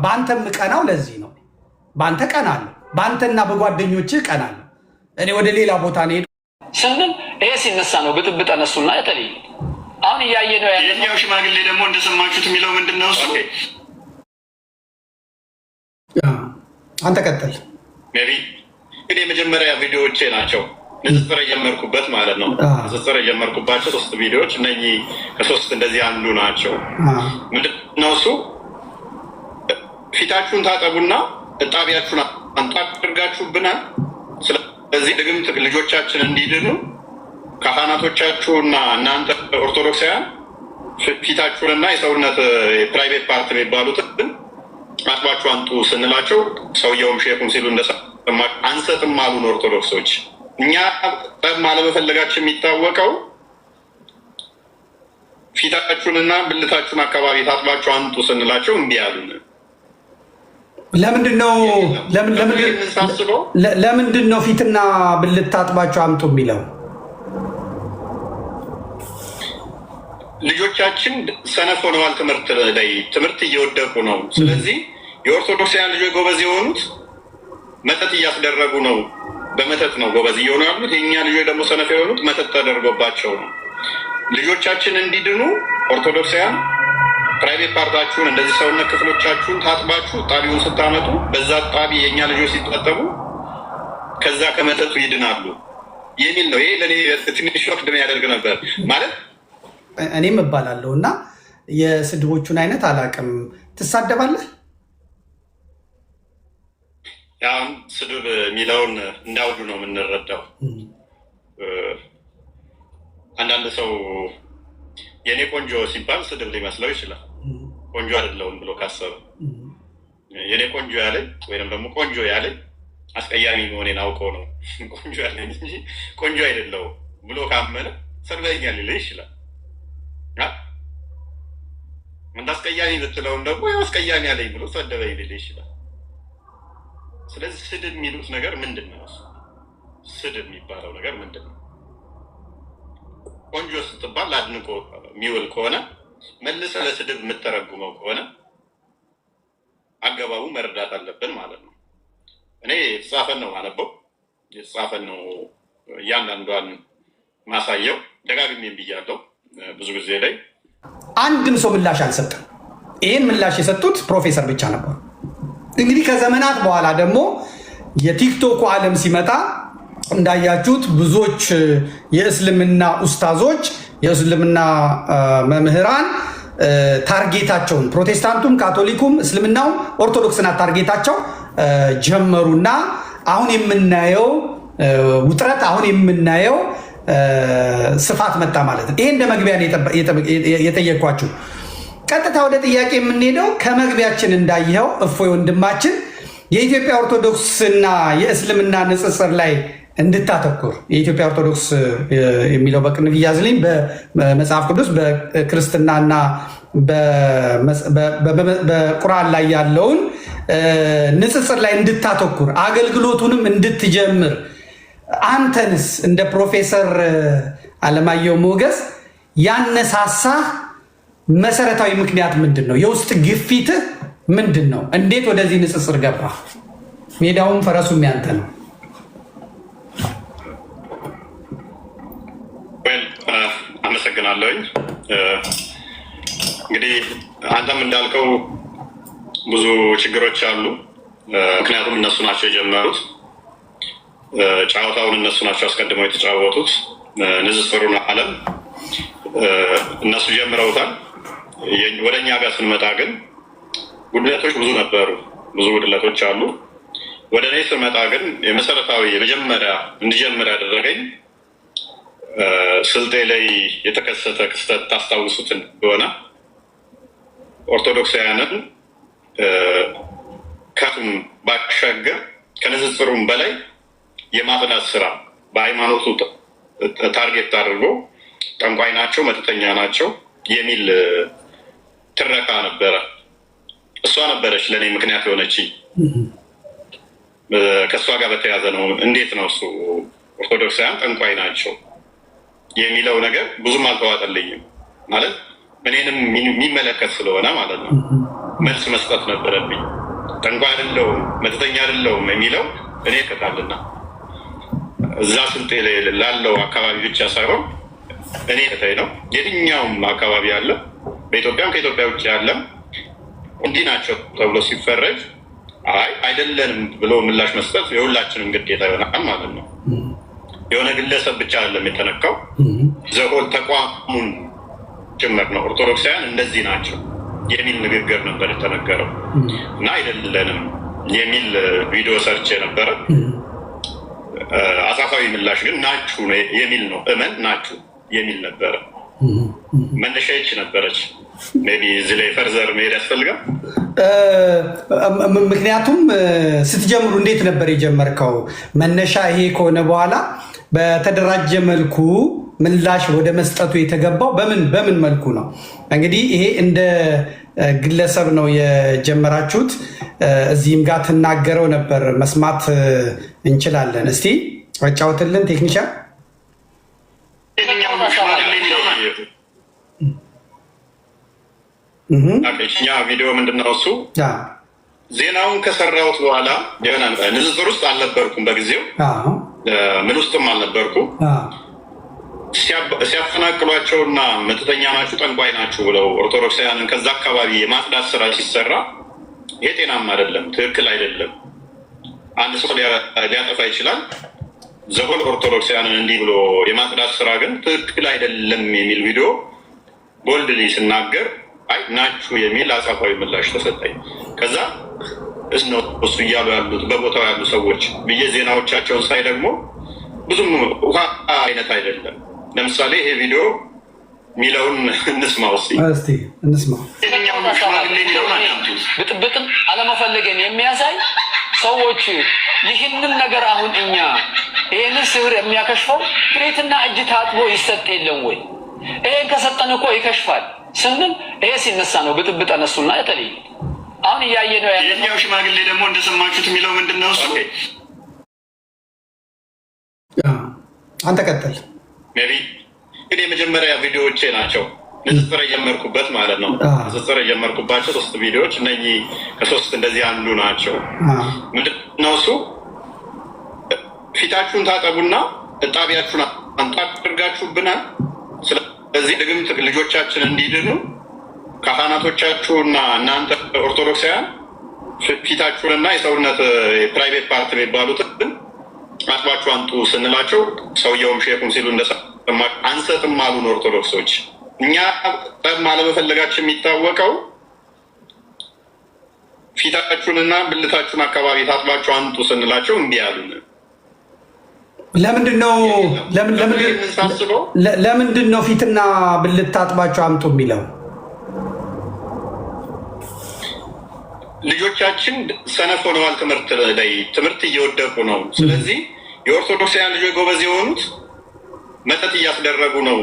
በአንተም ቀናው ለዚህ ነው። በአንተ ቀናለሁ፣ በአንተና በጓደኞችህ ቀናለሁ። እኔ ወደ ሌላ ቦታ ነው ስንል ይሄ ሲነሳ ነው ብጥብጥ ተነሱና የተለየ አሁን እያየ ነው ያለ። የኛው ሽማግሌ ደግሞ እንደሰማችሁት የሚለው ምንድን ነው? እሱ አንተ ቀጥል። ሜቢ እንግዲህ የመጀመሪያ ቪዲዮዎቼ ናቸው ንጽጽር የጀመርኩበት ማለት ነው። ንጽጽር የጀመርኩባቸው 3 ቪዲዮዎች እነኚህ ከ3 እንደዚህ አንዱ ናቸው። ምንድን ነው እሱ? ፊታችሁን ታጠቡና እጣቢያችሁን አንጣ አድርጋችሁብናል። ስለዚህ ድግምት ልጆቻችን እንዲድኑ ካህናቶቻችሁና እናንተ ኦርቶዶክሳውያን ፊታችሁንና የሰውነት ፕራይቬት ፓርት የሚባሉትን አጥባችሁ አንጡ ስንላቸው ሰውየውም ሼኩም ሲሉ እንደሰማ አንሰጥም አሉን ኦርቶዶክሶች። እኛ ጠብ አለመፈለጋችን የሚታወቀው ፊታችሁንና ብልታችሁን አካባቢ ታጥባችሁ አንጡ ስንላቸው እምቢ አሉን። ለምንድን ነው ፊትና ብልት ታጥባችሁ አምጡ የሚለው? ልጆቻችን ሰነፍ ሆነዋል። ትምህርት ላይ ትምህርት እየወደቁ ነው። ስለዚህ የኦርቶዶክሳውያን ልጆች ጎበዝ የሆኑት መተት እያስደረጉ ነው። በመተት ነው ጎበዝ እየሆኑ ያሉት። የእኛ ልጆች ደግሞ ሰነፍ የሆኑት መተት ተደርጎባቸው ነው። ልጆቻችን እንዲድኑ ኦርቶዶክሳውያን ፕራይቬት ፓርታችሁን እንደዚህ ሰውነት ክፍሎቻችሁን ታጥባችሁ ጣቢውን ስታመጡ በዛ ጣቢ የእኛ ልጆች ሲታጠቡ ከዛ ከመተቱ ይድናሉ የሚል ነው። ይሄ ለእኔ ትንሽ ወቅት ያደርግ ነበር ማለት እኔም እባላለሁ እና የስድቦቹን አይነት አላውቅም። ትሳደባለህ? አሁን ስድብ የሚለውን እንዳውዱ ነው የምንረዳው። አንዳንድ ሰው የእኔ ቆንጆ ሲባል ስድብ ሊመስለው ይችላል። ቆንጆ አይደለሁም ብሎ ካሰበ የእኔ ቆንጆ ያለኝ ወይም ደግሞ ቆንጆ ያለኝ አስቀያሚ መሆኔን አውቆ ነው ቆንጆ ያለኝ እንጂ ቆንጆ አይደለሁም ብሎ ካመነ ሰድበኛል ሊልህ ይችላል። እንደ አስቀያሚ ብትለውም ደግሞ አስቀያሚ ያለኝ ብሎ ሰደበኝ ሊልህ ይችላል። ስለዚህ ስድብ የሚሉት ነገር ምንድን ነው? ስድብ የሚባለው ነገር ምንድን ነው? ቆንጆ ስትባል አድንቆ የሚውል ከሆነ መልሰህ ለስድብ የምተረጉመው ከሆነ አገባቡ መረዳት አለብን ማለት ነው። እኔ የተጻፈን ነው ማነበው፣ የተጻፈን ነው እያንዳንዷን ማሳየው። ደጋግሜም ብያለሁ ብዙ ጊዜ ላይ አንድም ሰው ምላሽ አልሰጠም። ይህን ምላሽ የሰጡት ፕሮፌሰር ብቻ ነበሩ። እንግዲህ ከዘመናት በኋላ ደግሞ የቲክቶኩ ዓለም ሲመጣ እንዳያችሁት ብዙዎች የእስልምና ኡስታዞች፣ የእስልምና መምህራን ታርጌታቸውን ፕሮቴስታንቱም፣ ካቶሊኩም፣ እስልምናውም ኦርቶዶክስና ታርጌታቸው ጀመሩና አሁን የምናየው ውጥረት፣ አሁን የምናየው ስፋት መጣ ማለት ነው። ይሄ እንደ መግቢያ የጠየኳችሁ። ቀጥታ ወደ ጥያቄ የምንሄደው ከመግቢያችን እንዳየኸው እፎይ ወንድማችን የኢትዮጵያ ኦርቶዶክስና የእስልምና ንጽጽር ላይ እንድታተኩር የኢትዮጵያ ኦርቶዶክስ የሚለው በቅንፍ እያዝልኝ በመጽሐፍ ቅዱስ በክርስትናና በቁርአን ላይ ያለውን ንጽጽር ላይ እንድታተኩር አገልግሎቱንም እንድትጀምር አንተንስ እንደ ፕሮፌሰር አለማየሁ ሞገስ ያነሳሳ መሰረታዊ ምክንያት ምንድን ነው? የውስጥ ግፊትህ ምንድን ነው? እንዴት ወደዚህ ንጽጽር ገባ? ሜዳውም ፈረሱም ያንተ ነው። አመሰግናለሁኝ። እንግዲህ አንተም እንዳልከው ብዙ ችግሮች አሉ። ምክንያቱም እነሱ ናቸው የጀመሩት ጨዋታውን፣ እነሱ ናቸው አስቀድመው የተጫወቱት ንጽጽሩን ዓለም እነሱ ጀምረውታል። ወደ እኛ ጋር ስንመጣ ግን ጉድለቶች ብዙ ነበሩ፣ ብዙ ጉድለቶች አሉ። ወደ እኔ ስንመጣ ግን የመሰረታዊ የመጀመሪያ እንዲጀምር ያደረገኝ ስልጤ ላይ የተከሰተ ክስተት ታስታውሱትን እንደሆነ ኦርቶዶክሳውያንን ከቱም ባሻገር ከንጽጽሩም በላይ የማጽዳት ስራ በሃይማኖቱ ታርጌት አድርጎ ጠንቋይ ናቸው፣ መተተኛ ናቸው የሚል ትረካ ነበረ። እሷ ነበረች ለእኔ ምክንያት የሆነች። ከእሷ ጋር በተያዘ ነው እንዴት ነው እሱ ኦርቶዶክሳውያን ጠንቋይ ናቸው የሚለው ነገር ብዙም አልተዋጠልኝም። ማለት እኔንም የሚመለከት ስለሆነ ማለት ነው። መልስ መስጠት ነበረብኝ። ጠንቋይ አይደለሁም መተተኛ አይደለሁም የሚለው እኔ ከታልና እዛ ስልጤ ላለው አካባቢ ብቻ ሳይሆን እኔ ከታይ ነው የትኛውም አካባቢ ያለ በኢትዮጵያም ከኢትዮጵያ ውጭ ያለም እንዲህ ናቸው ተብሎ ሲፈረጅ አይ አይደለንም ብሎ ምላሽ መስጠት የሁላችንም ግዴታ ይሆናል ማለት ነው። የሆነ ግለሰብ ብቻ አይደለም የተነካው፣ ዘሆል ተቋሙን ጭምር ነው። ኦርቶዶክሳውያን እንደዚህ ናቸው የሚል ንግግር ነበር የተነገረው እና አይደለንም የሚል ቪዲዮ ሰርች ነበረ። አጻፋዊ ምላሽ ግን ናችሁ የሚል ነው። እመን ናችሁ የሚል ነበረ። መነሻች ነበረች። ሜይ ቢ እዚህ ላይ ፈርዘር መሄድ ያስፈልጋል። ምክንያቱም ስትጀምሩ እንዴት ነበር የጀመርከው? መነሻ ይሄ ከሆነ በኋላ በተደራጀ መልኩ ምላሽ ወደ መስጠቱ የተገባው በምን መልኩ ነው? እንግዲህ ይሄ እንደ ግለሰብ ነው የጀመራችሁት። እዚህም ጋር ትናገረው ነበር፣ መስማት እንችላለን። እስቲ አጫውትልን ቴክኒሻን። እኛ ቪዲዮ ምንድነው እሱ ዜናውን ከሰራሁት በኋላ የሆነ ንዝዝር ውስጥ አልነበርኩም፣ በጊዜው ምን ውስጥም አልነበርኩም። ሲያፈናቅሏቸውና መተተኛ ናችሁ ጠንቋይ ናችሁ ብለው ኦርቶዶክሳውያንን ከዛ አካባቢ የማጽዳት ስራ ሲሰራ ይሄ ጤናማ አይደለም፣ ትክክል አይደለም። አንድ ሰው ሊያጠፋ ይችላል። ዘሆል ኦርቶዶክሳውያንን እንዲህ ብሎ የማጽዳት ስራ ግን ትክክል አይደለም የሚል ቪዲዮ ቦልድሊ ስናገር አይ ናችሁ የሚል አጻፋዊ ምላሽ ተሰጠኝ። ከዛ እሱ እያሉ ያሉት በቦታው ያሉ ሰዎች ብዬ ዜናዎቻቸውን ሳይ ደግሞ ብዙም ውሃ አይነት አይደለም። ለምሳሌ ይሄ ቪዲዮ ሚለውን እንስማው እስቲ እንስማው። ብጥብጥም አለመፈለገን የሚያሳይ ሰዎች ይህንን ነገር አሁን እኛ ይህንን ስህር የሚያከሽፈው ቤትና እጅ ታጥቦ ይሰጥ የለም ወይ? ይሄን ከሰጠን እኮ ይከሽፋል ስንል ይሄ ሲነሳ ነው ብጥብጥ እነሱና የተለየ አሁን እያየ ነው ያለ። የኛው ሽማግሌ ደግሞ እንደሰማችሁት የሚለው ምንድን ነው እሱ? አንተ ቀጥል። ሜቢ ግን የመጀመሪያ ቪዲዮዎቼ ናቸው ንጽጽር የጀመርኩበት ማለት ነው። ንጽጽር የጀመርኩባቸው 3 ቪዲዮዎች እነኚህ ከ3 እንደዚህ አንዱ ናቸው። ምንድን ነው እሱ? ፊታችሁን ታጠቡና እጣቢያችሁን አንጣ አድርጋችሁብናል። ስለዚህ ድግምት ልጆቻችን እንዲድኑ ካህናቶቻችሁና እናንተ ኦርቶዶክሳውያን ፊታችሁንና የሰውነት ፕራይቬት ፓርት የሚባሉትን አጥባችሁ አንጡ ስንላቸው ሰውየውም ሼኩም ሲሉ እንደሰማ አንሰጥም አሉን ኦርቶዶክሶች። እኛ ጠብ አለመፈለጋችን የሚታወቀው ፊታችሁንና ብልታችሁን አካባቢ ታጥባችሁ አንጡ ስንላቸው እምቢ አሉን። ለምንድን ነው ፊትና ብልት ታጥባችሁ አምጡ የሚለው? ልጆቻችን ሰነፍ ሆነዋል። ትምህርት እየወደቁ ነው። ስለዚህ የኦርቶዶክሳውያን ልጆች ጎበዝ የሆኑት መተት እያስደረጉ ነው።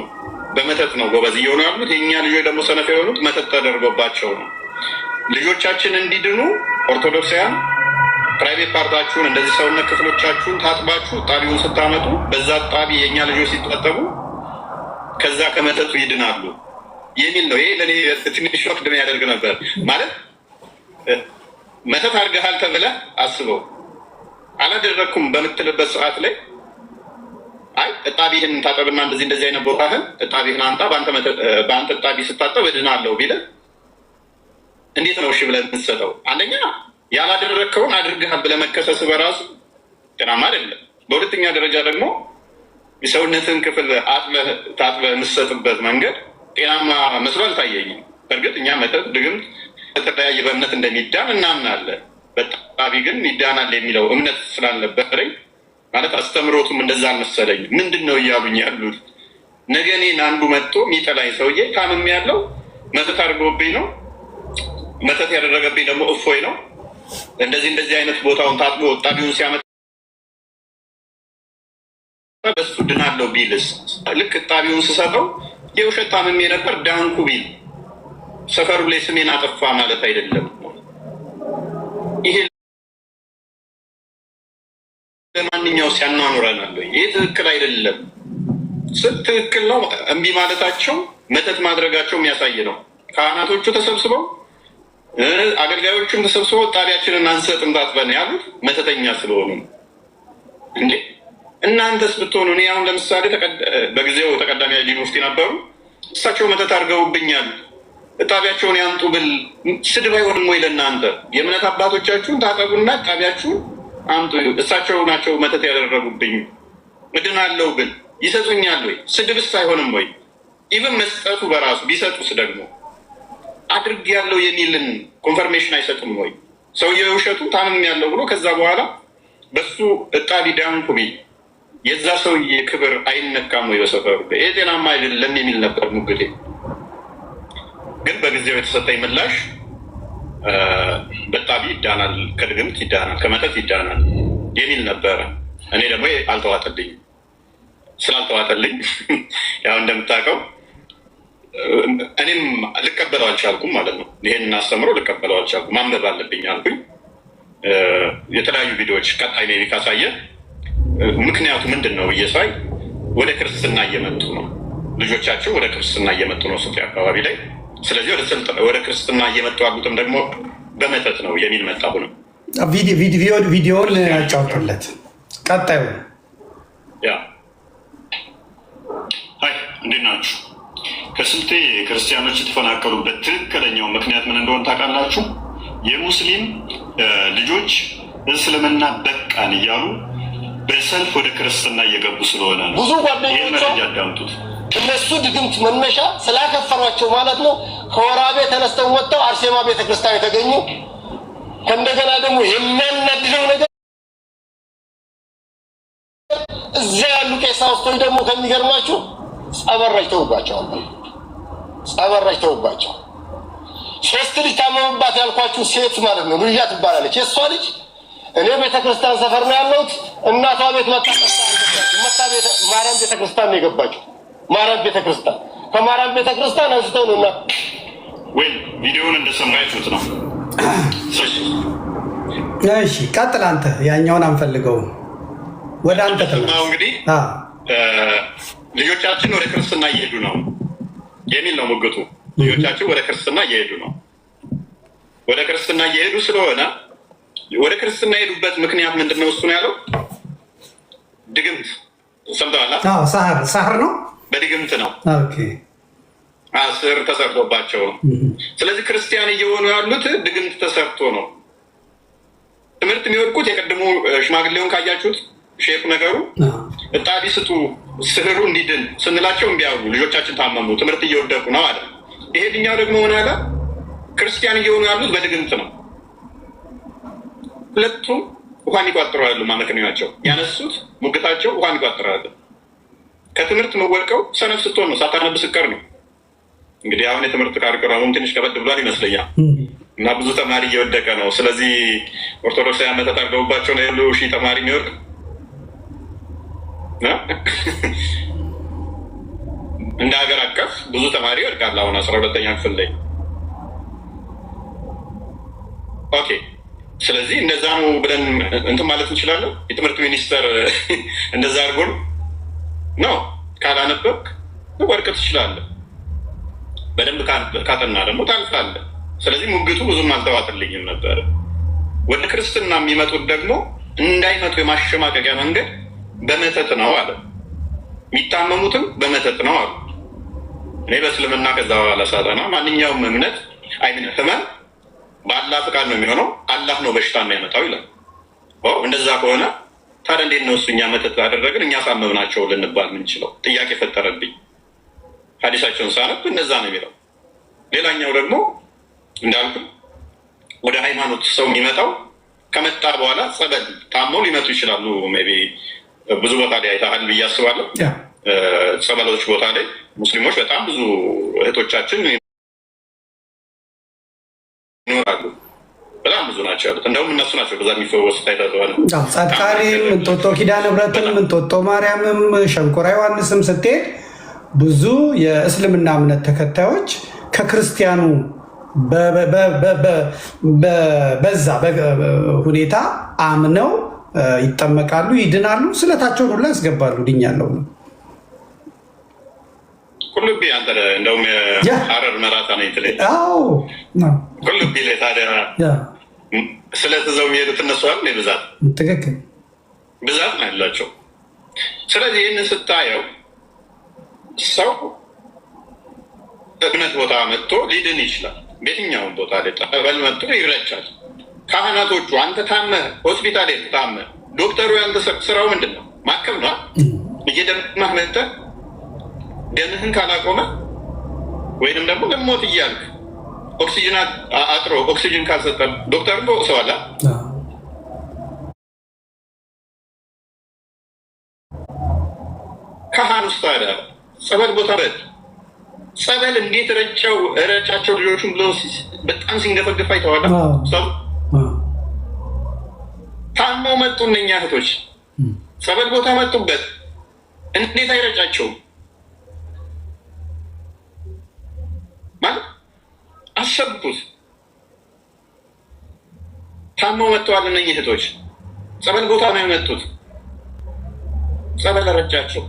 በመተት ነው ጎበዝ እየሆኑ ያሉት። የእኛ ልጆች ደግሞ ሰነፍ የሆኑት መተት ተደርጎባቸው ነው። ልጆቻችን እንዲድኑ ኦርቶዶክሳውያን ፕራይቬት ፓርታችሁን እንደዚህ ሰውነት ክፍሎቻችሁን ታጥባችሁ ጣቢውን ስታመጡ በዛ ጣቢ የእኛ ልጆች ሲታጠቡ ከዛ ከመተቱ ይድናሉ የሚል ነው። ይሄ ለእኔ ትንሽ ወቅድም ያደርግ ነበር ማለት መተት አድርገሃል ተብለህ አስበው አላደረግኩም በምትልበት ሰዓት ላይ አይ እጣቢህን ታጠብና እንደዚህ አይነት ቦታህን እጣቢህን አንጣ በአንተ እጣቢ ስታጠብ እድናለሁ ቢልህ እንዴት ነው እሺ ብለን የምትሰጠው? አንደኛ ያላደረግከውን አድርገሃል ብለህ መከሰስ በራሱ ጤናማ አይደለም። በሁለተኛ ደረጃ ደግሞ የሰውነትን ክፍል ታጥበህ የምትሰጥበት መንገድ ጤናማ መስሎ አልታየኝም። በእርግጥ እኛ መተት ድግምት በተለያየ በእምነት እንደሚዳን እናምናለን። በጣቢ ግን ይዳናል የሚለው እምነት ስላልነበረኝ ማለት አስተምሮቱም እንደዛ አልመሰለኝ። ምንድን ነው እያሉኝ ያሉት? ነገ እኔን አንዱ መጥቶ የሚጠላኝ ሰውዬ ታምሜ ያለው መተት አድርጎብኝ ነው፣ መተት ያደረገብኝ ደግሞ እፎይ ነው፣ እንደዚህ አይነት ቦታውን ታጥቦ ጣቢውን ሲያመጣ በሱ ድናለው ቢልስ? ልክ ጣቢውን ስሰጠው የውሸት ታምሜ ነበር ዳንኩ ቢል ሰፈሩ ላይ ስሜን አጠፋ ማለት አይደለም። ይሄ ለማንኛው ሲያናኑረናል። ይሄ ትክክል አይደለም። ትክክል ነው እምቢ ማለታቸው መተት ማድረጋቸው የሚያሳይ ነው። ካህናቶቹ ተሰብስበው አገልጋዮቹም ተሰብስበው ጣቢያችንን አንሰጥም ታጥበን ያሉት መተተኛ ስለሆኑ እንዴ። እናንተስ ብትሆኑ እኔ አሁን ለምሳሌ በጊዜው ተቀዳሚ ሀጂ ሙፍቲ ነበሩ። እሳቸው መተት አድርገውብኛል ጣቢያቸውን ያምጡ ብል ስድብ አይሆንም ወይ ለእናንተ? የእምነት አባቶቻችሁን ታጠቡና ጣቢያችሁን አምጡ። እሳቸው ናቸው መተት ያደረጉብኝ እድናለሁ ብል ይሰጡኛል ወይ? ስድብስ አይሆንም ወይ? ኢቨን መስጠቱ በራሱ ቢሰጡስ ደግሞ አድርግ ያለው የሚልን ኮንፈርሜሽን አይሰጥም ወይ? ሰውየው የውሸቱ ታምም ያለው ብሎ ከዛ በኋላ በሱ እጣቢ ዳንኩ ቢል የዛ ሰውዬ ክብር አይነካም ወይ? በሰፈሩ ይሄ ጤናማ አይደለም የሚል ነበር ሙግቴ። ግን በጊዜው የተሰጠኝ ምላሽ በጣቢ ይዳናል፣ ከድግምት ይዳናል፣ ከመተት ይዳናል የሚል ነበረ። እኔ ደግሞ አልተዋጠልኝም። ስላልተዋጠልኝ ያው እንደምታውቀው እኔም ልቀበለው አልቻልኩም ማለት ነው። ይሄን አስተምረው ልቀበለው አልቻልኩም። ማንበብ አለብኝ አልኩኝ። የተለያዩ ቪዲዮዎች ቀጣይ ሜቢ ካሳየ ምክንያቱ ምንድን ነው ብዬ ሳይ ወደ ክርስትና እየመጡ ነው፣ ልጆቻቸው ወደ ክርስትና እየመጡ ነው ስልጤ አካባቢ ላይ። ስለዚህ ወደ ክርስትና እየመጡ ያሉትም ደግሞ በመተት ነው የሚል መጣሁ ነው። ቪዲዮውን ያጫውቱለት ቀጣዩ። ሀይ እንዴት ናችሁ? ከስልጤ ክርስቲያኖች የተፈናቀሉበት ትክክለኛው ምክንያት ምን እንደሆነ ታውቃላችሁ? የሙስሊም ልጆች እስልምና በቃን እያሉ በሰልፍ ወደ ክርስትና እየገቡ ስለሆነ ነው። ብዙ ጓደኞች ያዳምጡት። እነሱ ድግምት መነሻ ስላከፈሯቸው ማለት ነው። ከወራቤ ተነስተው ወጥተው አርሴማ ቤተክርስቲያን የተገኙ ከእንደገና ደግሞ የሚያናድደው ነገር እዚያ ያሉ ቀሳውስቶች ደግሞ ከሚገርማችሁ ጸበራጅ ተውባቸዋል። ጸበራጅ ተውባቸው። ሶስት ልጅ ታመሙባት ያልኳችሁ ሴት ማለት ነው ሉያ ትባላለች። የእሷ ልጅ እኔ ቤተክርስቲያን ሰፈር ነው ያለሁት። እናቷ ቤት መጣ ማርያም ቤተክርስቲያን ነው የገባችው። ማርያም ቤተክርስቲያን ከማርያም ቤተክርስቲያን አንስተው ነውና ወይ ቪዲዮውን እንደሰማያችሁት ነው። እሺ ቀጥል አንተ። ያኛውን አንፈልገው ወደ አንተ ተመለስ። እንግዲህ ልጆቻችን ወደ ክርስትና እየሄዱ ነው የሚል ነው ሙግቱ። ልጆቻችን ወደ ክርስትና እየሄዱ ነው። ወደ ክርስትና እየሄዱ ስለሆነ ወደ ክርስትና የሄዱበት ምክንያት ምንድን ነው? እሱ ነው ያለው ድግምት ሰምተዋል። ሳህር ነው፣ በድግምት ነው። አስር ተሰርቶባቸው ነው። ስለዚህ ክርስቲያን እየሆኑ ያሉት ድግምት ተሰርቶ ነው። ትምህርት የሚወድቁት የቀድሞ ሽማግሌውን ካያችሁት ሼክ ነገሩ እጣቢ ስጡ ስህሩ እንዲድን ስንላቸው እንዲያሉ ልጆቻችን ታመሙ፣ ትምህርት እየወደቁ ነው አለ። ይሄድኛው ደግሞ ሆነ ያለ ክርስቲያን እየሆኑ ያሉት በድግምት ነው። ሁለቱም ውሃ የሚቋጥሩ ያሉ ማመክንያቸው ያነሱት ሙግታቸው ውሃ የሚቋጥሩ ያሉ። ከትምህርት መወድቀው ሰነፍ ስትሆን ነው፣ ሳታነብ ስቀር ነው። እንግዲህ አሁን የትምህርት ካሪኩለሙም ትንሽ ከበድ ብሏል ይመስለኛል እና ብዙ ተማሪ እየወደቀ ነው። ስለዚህ ኦርቶዶክሳውያን መተት አድርገውባቸው ነው ያሉ ሺህ ተማሪ የሚወድቅ እንደ ሀገር አቀፍ ብዙ ተማሪ ይወድቃል። አሁን 12ኛ ክፍል ላይ ኦኬ። ስለዚህ እንደዛ ነው ብለን እንትን ማለት እንችላለን። የትምህርት ሚኒስቴር እንደዛ አድርጎ ነው። ካላነበብክ ወድቀህ ትችላለህ፣ በደንብ ካጠና ደግሞ ታልፋለህ። ስለዚህ ሙግቱ ብዙም አልተዋጥልኝም ነበር። ወደ ክርስትና የሚመጡት ደግሞ እንዳይመጡ የማሸማቀቂያ መንገድ በመተት ነው አለ። የሚታመሙትም በመተት ነው አሉ። እኔ በእስልምና ከዛ በኋላ ሳጠና ማንኛውም እምነት ህመም በአላህ ፍቃድ ነው የሚሆነው፣ አላህ ነው በሽታ የሚያመጣው ይላል። እንደዛ ከሆነ ታዲያ እንዴት ነው እሱ እኛ መተት አደረግን እኛ ሳመምናቸው ልንባል ምንችለው? ጥያቄ ፈጠረብኝ። ሀዲሳቸውን ሳነብ እንደዛ ነው የሚለው። ሌላኛው ደግሞ እንዳልኩ ወደ ሃይማኖት ሰው የሚመጣው ከመጣ በኋላ ጸበል ታመው ሊመጡ ይችላሉ። ሜይ ቢ ብዙ ቦታ ላይ አይተሃል ብዬ አስባለሁ። ጸበሎች ቦታ ላይ ሙስሊሞች በጣም ብዙ እህቶቻችን ይኖራሉ። በጣም ብዙ ናቸው ያሉት። እንደውም እነሱ ናቸው በዛ የሚፈወሱት። አይተዋል። ጸጥቃሪም፣ እንጦጦ ኪዳነ ምሕረትም፣ እንጦጦ ማርያምም፣ ሸንኮራ ዮሐንስም ስትሄድ ብዙ የእስልምና እምነት ተከታዮች ከክርስቲያኑ በዛ ሁኔታ አምነው ይጠመቃሉ፣ ይድናሉ፣ ስለታቸውን ሁላ ያስገባሉ። ድኛለሁ ነው ቁልቢ አንተ እንደውም ሐረር መራታ ነው ይትለኝ ቁልቢ ላይ ታዲያ ስለተዘው የሚሄዱት እነሱ አይደል? ብዛት ትክክል ብዛት ነው ያላቸው። ስለዚህ ይህንን ስታየው ሰው እምነት ቦታ መጥቶ ሊድን ይችላል። በየትኛውም ቦታ ላይ ጠበል መጥቶ ይረጫል። ካህናቶቹ አንተ ታመህ ሆስፒታል ታመህ ዶክተሩ ያንተ ስራው ምንድን ነው? ማከም ነው። እየደማህ መጥተህ ደምህን ካላቆመ ወይንም ደግሞ ለሞት እያልክ ኦክሲጅን አጥሮ ኦክሲጅን ካልሰጠ ዶክተር ሰው አለ። ካህን ውስጥ ታዲያ ጸበል ቦታ በት ጸበል እንዴት ረጫቸው ልጆቹን ብሎ በጣም ሲንገፈገፍ አይተዋል። ታመው መጡ እነኛ እህቶች ጸበል ቦታ መጡበት። እንዴት አይረጫቸውም? ማለት አሰብኩት። ታመው መጥተዋል እነኚህ እህቶች ጸበል ቦታ ነው የመጡት። ጸበል ረጫቸው።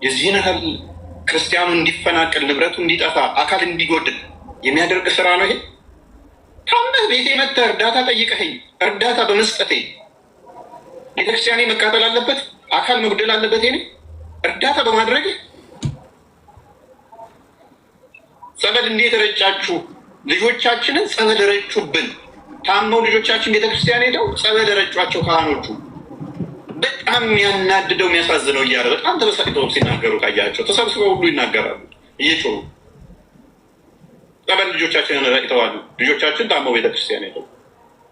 የዚህን ያህል ክርስቲያኑ እንዲፈናቀል፣ ንብረቱ እንዲጠፋ፣ አካል እንዲጎድል የሚያደርግ ስራ ነው ይሄ። ታመህ ቤቴ መጥተህ እርዳታ ጠይቀኸኝ እርዳታ በመስጠቴ ቤተክርስቲያኔ መቃጠል አለበት? አካል መጉደል አለበት? ይሄ እርዳታ በማድረግ ጸበል እንዴት ረጫችሁ? ልጆቻችንን ጸበል ረጩብን። ታመው ልጆቻችን ቤተክርስቲያን ሄደው ጸበል ረጯቸው ካህኖቹ። በጣም የሚያናድደው የሚያሳዝነው እያለ በጣም ተበሳጭተው ሲናገሩ ካያቸው ተሰብስበው ሁሉ ይናገራሉ እየጮሁ ጸበል ልጆቻችንን ረጭተዋል። ልጆቻችን ታመው ቤተክርስቲያን ሄደው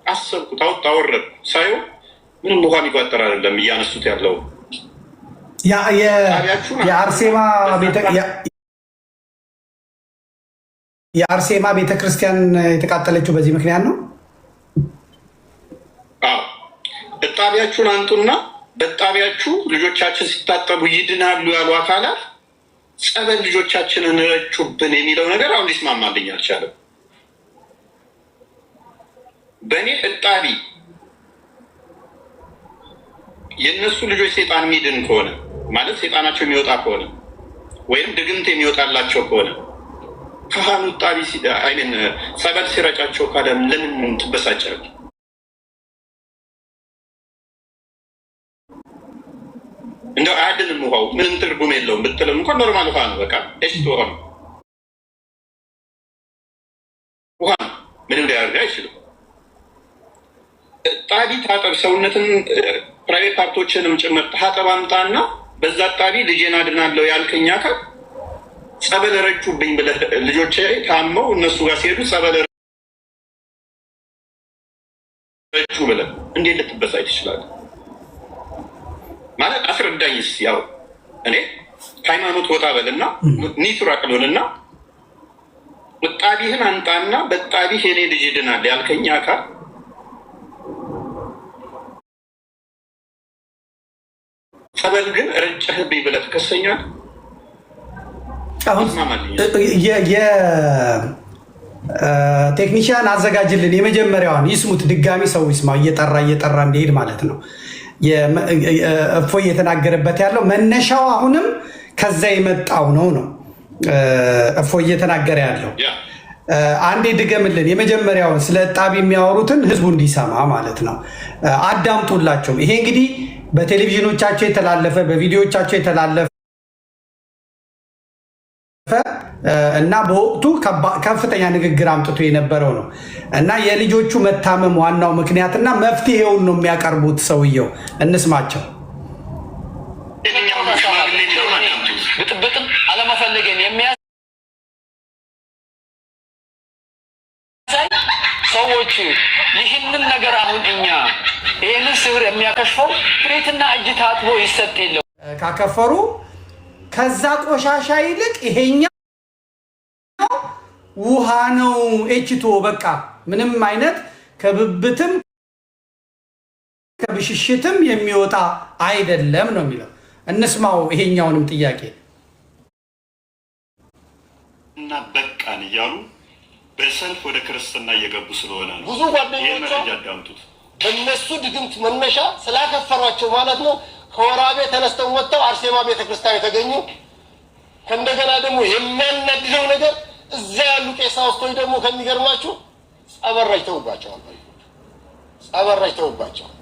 አሰብኩት። አወረድኩ ሳየው ምንም ውሃ የሚቋጠር አይደለም እያነሱት ያለው የአርሴማ ቤተክርስቲያን የተቃጠለችው በዚህ ምክንያት ነው። እጣቢያችሁን አንጡና በጣቢያችሁ ልጆቻችን ሲታጠቡ ይድናሉ ያሉ አካላት ጸበል ልጆቻችንን ረጩብን የሚለው ነገር አሁን ሊስማማልኝ አልቻለም። በእኔ እጣቢ የእነሱ ልጆች ሴጣን የሚድን ከሆነ ማለት ሴጣናቸው የሚወጣ ከሆነ ወይም ድግምት የሚወጣላቸው ከሆነ ካህኑ እጣቢ ጸበል ሲረጫቸው ካደም ለምን ትበሳጫለች? እንደው አያድንም ውሃው ምንም ትርጉም የለውም ብትልም እንኳን ኖርማል ውሃ ነው። በቃ እሽቶ ውሃ ነው። ውሃ ነው፣ ምንም ሊያደርግ አይችልም። ጣቢ ታጠብ፣ ሰውነትን ፕራይቬት ፓርቶችንም ጭምር ታጠብ አምጣና በዛ ጣቢ ልጄን አድናለሁ ያልከኝ አካል ጸበል ረጩብኝ ብለህ ልጆቼ ታመው እነሱ ጋር ሲሄዱ ጸበል ረጩ ብለህ እንዴት ልትበሳጭ ትችላለህ? ማለት አስረዳኝስ። ያው እኔ ሃይማኖት ወጣ በልና ኒቱራ ቅሎንና እጣቢህን አንጣና በጣቢህ የኔ ልጅ ይድናል ያልከኝ አካል ጸበል ግን ረጨህብኝ ብለህ ትከሰኛለህ? የቴክኒሽያን አዘጋጅልን የመጀመሪያዋን ይስሙት፣ ድጋሚ ሰው ይስማ፣ እየጠራ እንዲሄድ ማለት ነው። እፎይ እየተናገረበት ያለው መነሻው አሁንም ከዛ የመጣው ነው። እፎይ እየተናገረ ያለው አንዴ ድገምልን፣ የመጀመሪያውን ስለ እጣቢ የሚያወሩትን ህዝቡ እንዲሰማ ማለት ነው። አዳምጡላቸው። ይሄ እንግዲህ በቴሌቪዥኖቻቸው የተላለፈ በቪዲዮቻቸው የተላለፈ እና በወቅቱ ከፍተኛ ንግግር አምጥቶ የነበረው ነው እና የልጆቹ መታመም ዋናው ምክንያት እና መፍትሄውን ነው የሚያቀርቡት ሰውየው። እንስማቸው። ብጥብጥም አለመፈለግን የሚያሳይ ሰዎች ይህንን ነገር አሁን እኛ ይህንን ስህር የሚያከሽፈው ብሬትና እጅ ታጥቦ ይሰጥ የለው ካከፈሩ ከዛ ቆሻሻ ይልቅ ይሄኛው ውሃ ነው። ኤችቶ በቃ ምንም አይነት ከብብትም ከብሽሽትም የሚወጣ አይደለም ነው የሚለው። እንስማው ይሄኛውንም ጥያቄ እና በቃን እያሉ በሰልፍ ወደ ክርስትና እየገቡ ስለሆነ ነው። ብዙ ጓደኞች ያዳምጡት። በእነሱ ድግምት መነሻ ስላከፈሯቸው ማለት ነው ከወራቤ ተነስተው ወጥተው አርሴማ ቤተክርስቲያን የተገኙ ከእንደገና ደግሞ የሚያናድደው ነገር እዛ ያሉ ቀሳውስቶች ደግሞ ከሚገርማችሁ ጸበራጅተውባቸዋል። ጸበራጅተውባቸዋል።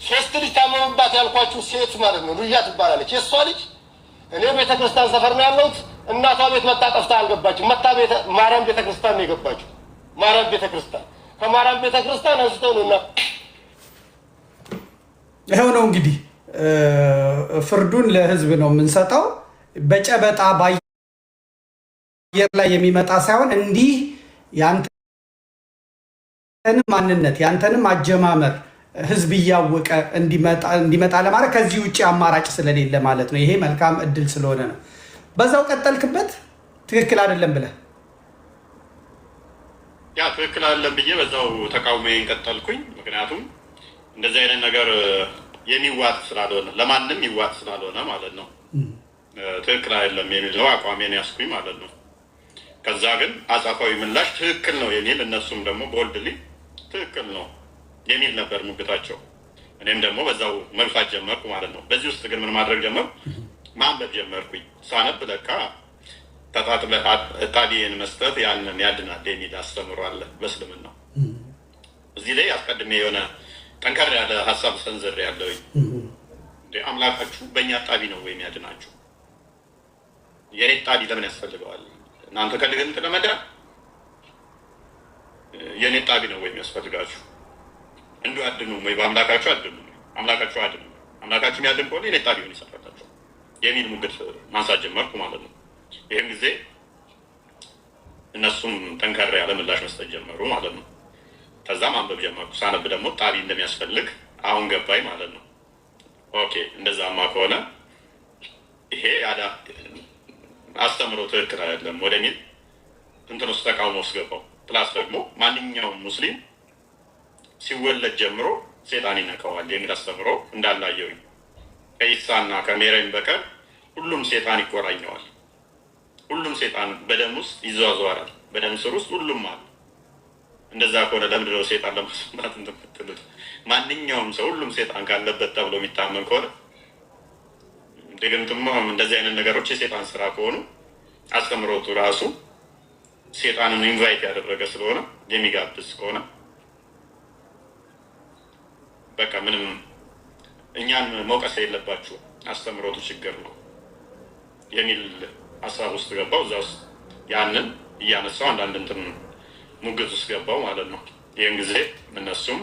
ሶስት ልጅ ታመመባት ያልኳችሁ ሴት ማለት ነው ሉያ ትባላለች። የእሷ ልጅ እኔ ቤተክርስቲያን ሰፈር ነው ያለሁት። እናቷ ቤት መጣ ጠፍታ አልገባችም። መጣ ማርያም ቤተክርስቲያን ነው የገባችው። ማርያም ቤተክርስቲያን ከማርያም ቤተክርስቲያን አንስተው ነውና ይሄው ነው እንግዲህ ፍርዱን ለህዝብ ነው የምንሰጠው። በጨበጣ ባየር ላይ የሚመጣ ሳይሆን እንዲህ ያንተንም ማንነት ያንተንም አጀማመር ህዝብ እያወቀ እንዲመጣ ለማድረግ ከዚህ ውጭ አማራጭ ስለሌለ ማለት ነው። ይሄ መልካም እድል ስለሆነ ነው። በዛው ቀጠልክበት። ትክክል አይደለም ብለህ ያ ትክክል አይደለም ብዬ በዛው ተቃውሞዬን ቀጠልኩኝ። ምክንያቱም እንደዚህ አይነት ነገር የሚዋጥ ስላልሆነ ለማንም ይዋጥ ስላልሆነ ማለት ነው። ትክክል አይደለም የሚለው አቋሜን ያስኩኝ ማለት ነው። ከዛ ግን አጻፋዊ ምላሽ ትክክል ነው የሚል እነሱም ደግሞ ቦልድሊ ትክክል ነው የሚል ነበር ሙግታቸው። እኔም ደግሞ በዛው መልፋት ጀመርኩ ማለት ነው። በዚህ ውስጥ ግን ምን ማድረግ ጀመርኩ? ማንበብ ጀመርኩኝ። ሳነብ ለካ ተጣጥለህ ዕጣቢን መስጠት ያንን ያድናል የሚል አስተምሮ አለ በእስልምና። እዚህ ላይ አስቀድሜ የሆነ ጠንከር ያለ ሀሳብ ሰንዝር ያለውኝ አምላካችሁ በእኛ ዕጣቢ ነው ወይም ያድናችሁ? የኔ ዕጣቢ ለምን ያስፈልገዋል? እናንተ ከልግንት ለመዳን የኔ ዕጣቢ ነው ወይም ያስፈልጋችሁ? እንዱ አድኑ ወይ በአምላካችሁ አድኑ፣ አምላካችሁ አድኑ፣ አምላካችሁ የሚያድን ከሆነ የኔ ዕጣቢ ሆን ይሰራላችሁ የሚል ሙግት ማንሳት ጀመርኩ ማለት ነው። ይህም ጊዜ እነሱም ጠንከር ያለ ምላሽ መስጠት ጀመሩ ማለት ነው። ከዛም አንበብ ጀመርኩ። ሳነብ ደግሞ ዕጣቢ እንደሚያስፈልግ አሁን ገባኝ ማለት ነው። ኦኬ እንደዛማ ከሆነ ይሄ አስተምሮ ትክክል አይደለም ወደሚል እንትን ውስጥ ተቃውሞ ውስጥ ገባው። ፕላስ ደግሞ ማንኛውም ሙስሊም ሲወለድ ጀምሮ ሴጣን ይነካዋል የሚል አስተምሮ እንዳላየውኝ ከኢሳና ከሜሪያም በቀር ሁሉም ሴጣን ይቆራኘዋል። ሁሉም ሴጣን በደም ውስጥ ይዘዋዘዋል። በደም ስር ውስጥ ሁሉም አለ። እንደዛ ከሆነ ለምንድን ነው ሴጣን ለማስማት እንደምትሉት? ማንኛውም ሰው ሁሉም ሴጣን ካለበት ተብሎ የሚታመን ከሆነ ድግምትማ እንደዚህ አይነት ነገሮች የሴጣን ስራ ከሆኑ አስተምሮቱ ራሱ ሴጣንን ኢንቫይት ያደረገ ስለሆነ የሚጋብዝ ከሆነ በቃ ምንም እኛን መውቀስ የለባችሁ አስተምሮቱ ችግር ነው የሚል ሀሳብ ውስጥ ገባው። እዛ ውስጥ ያንን እያነሳው አንዳንድ እንትን ሙግት ውስጥ ገባው ማለት ነው። ይህን ጊዜ እነሱም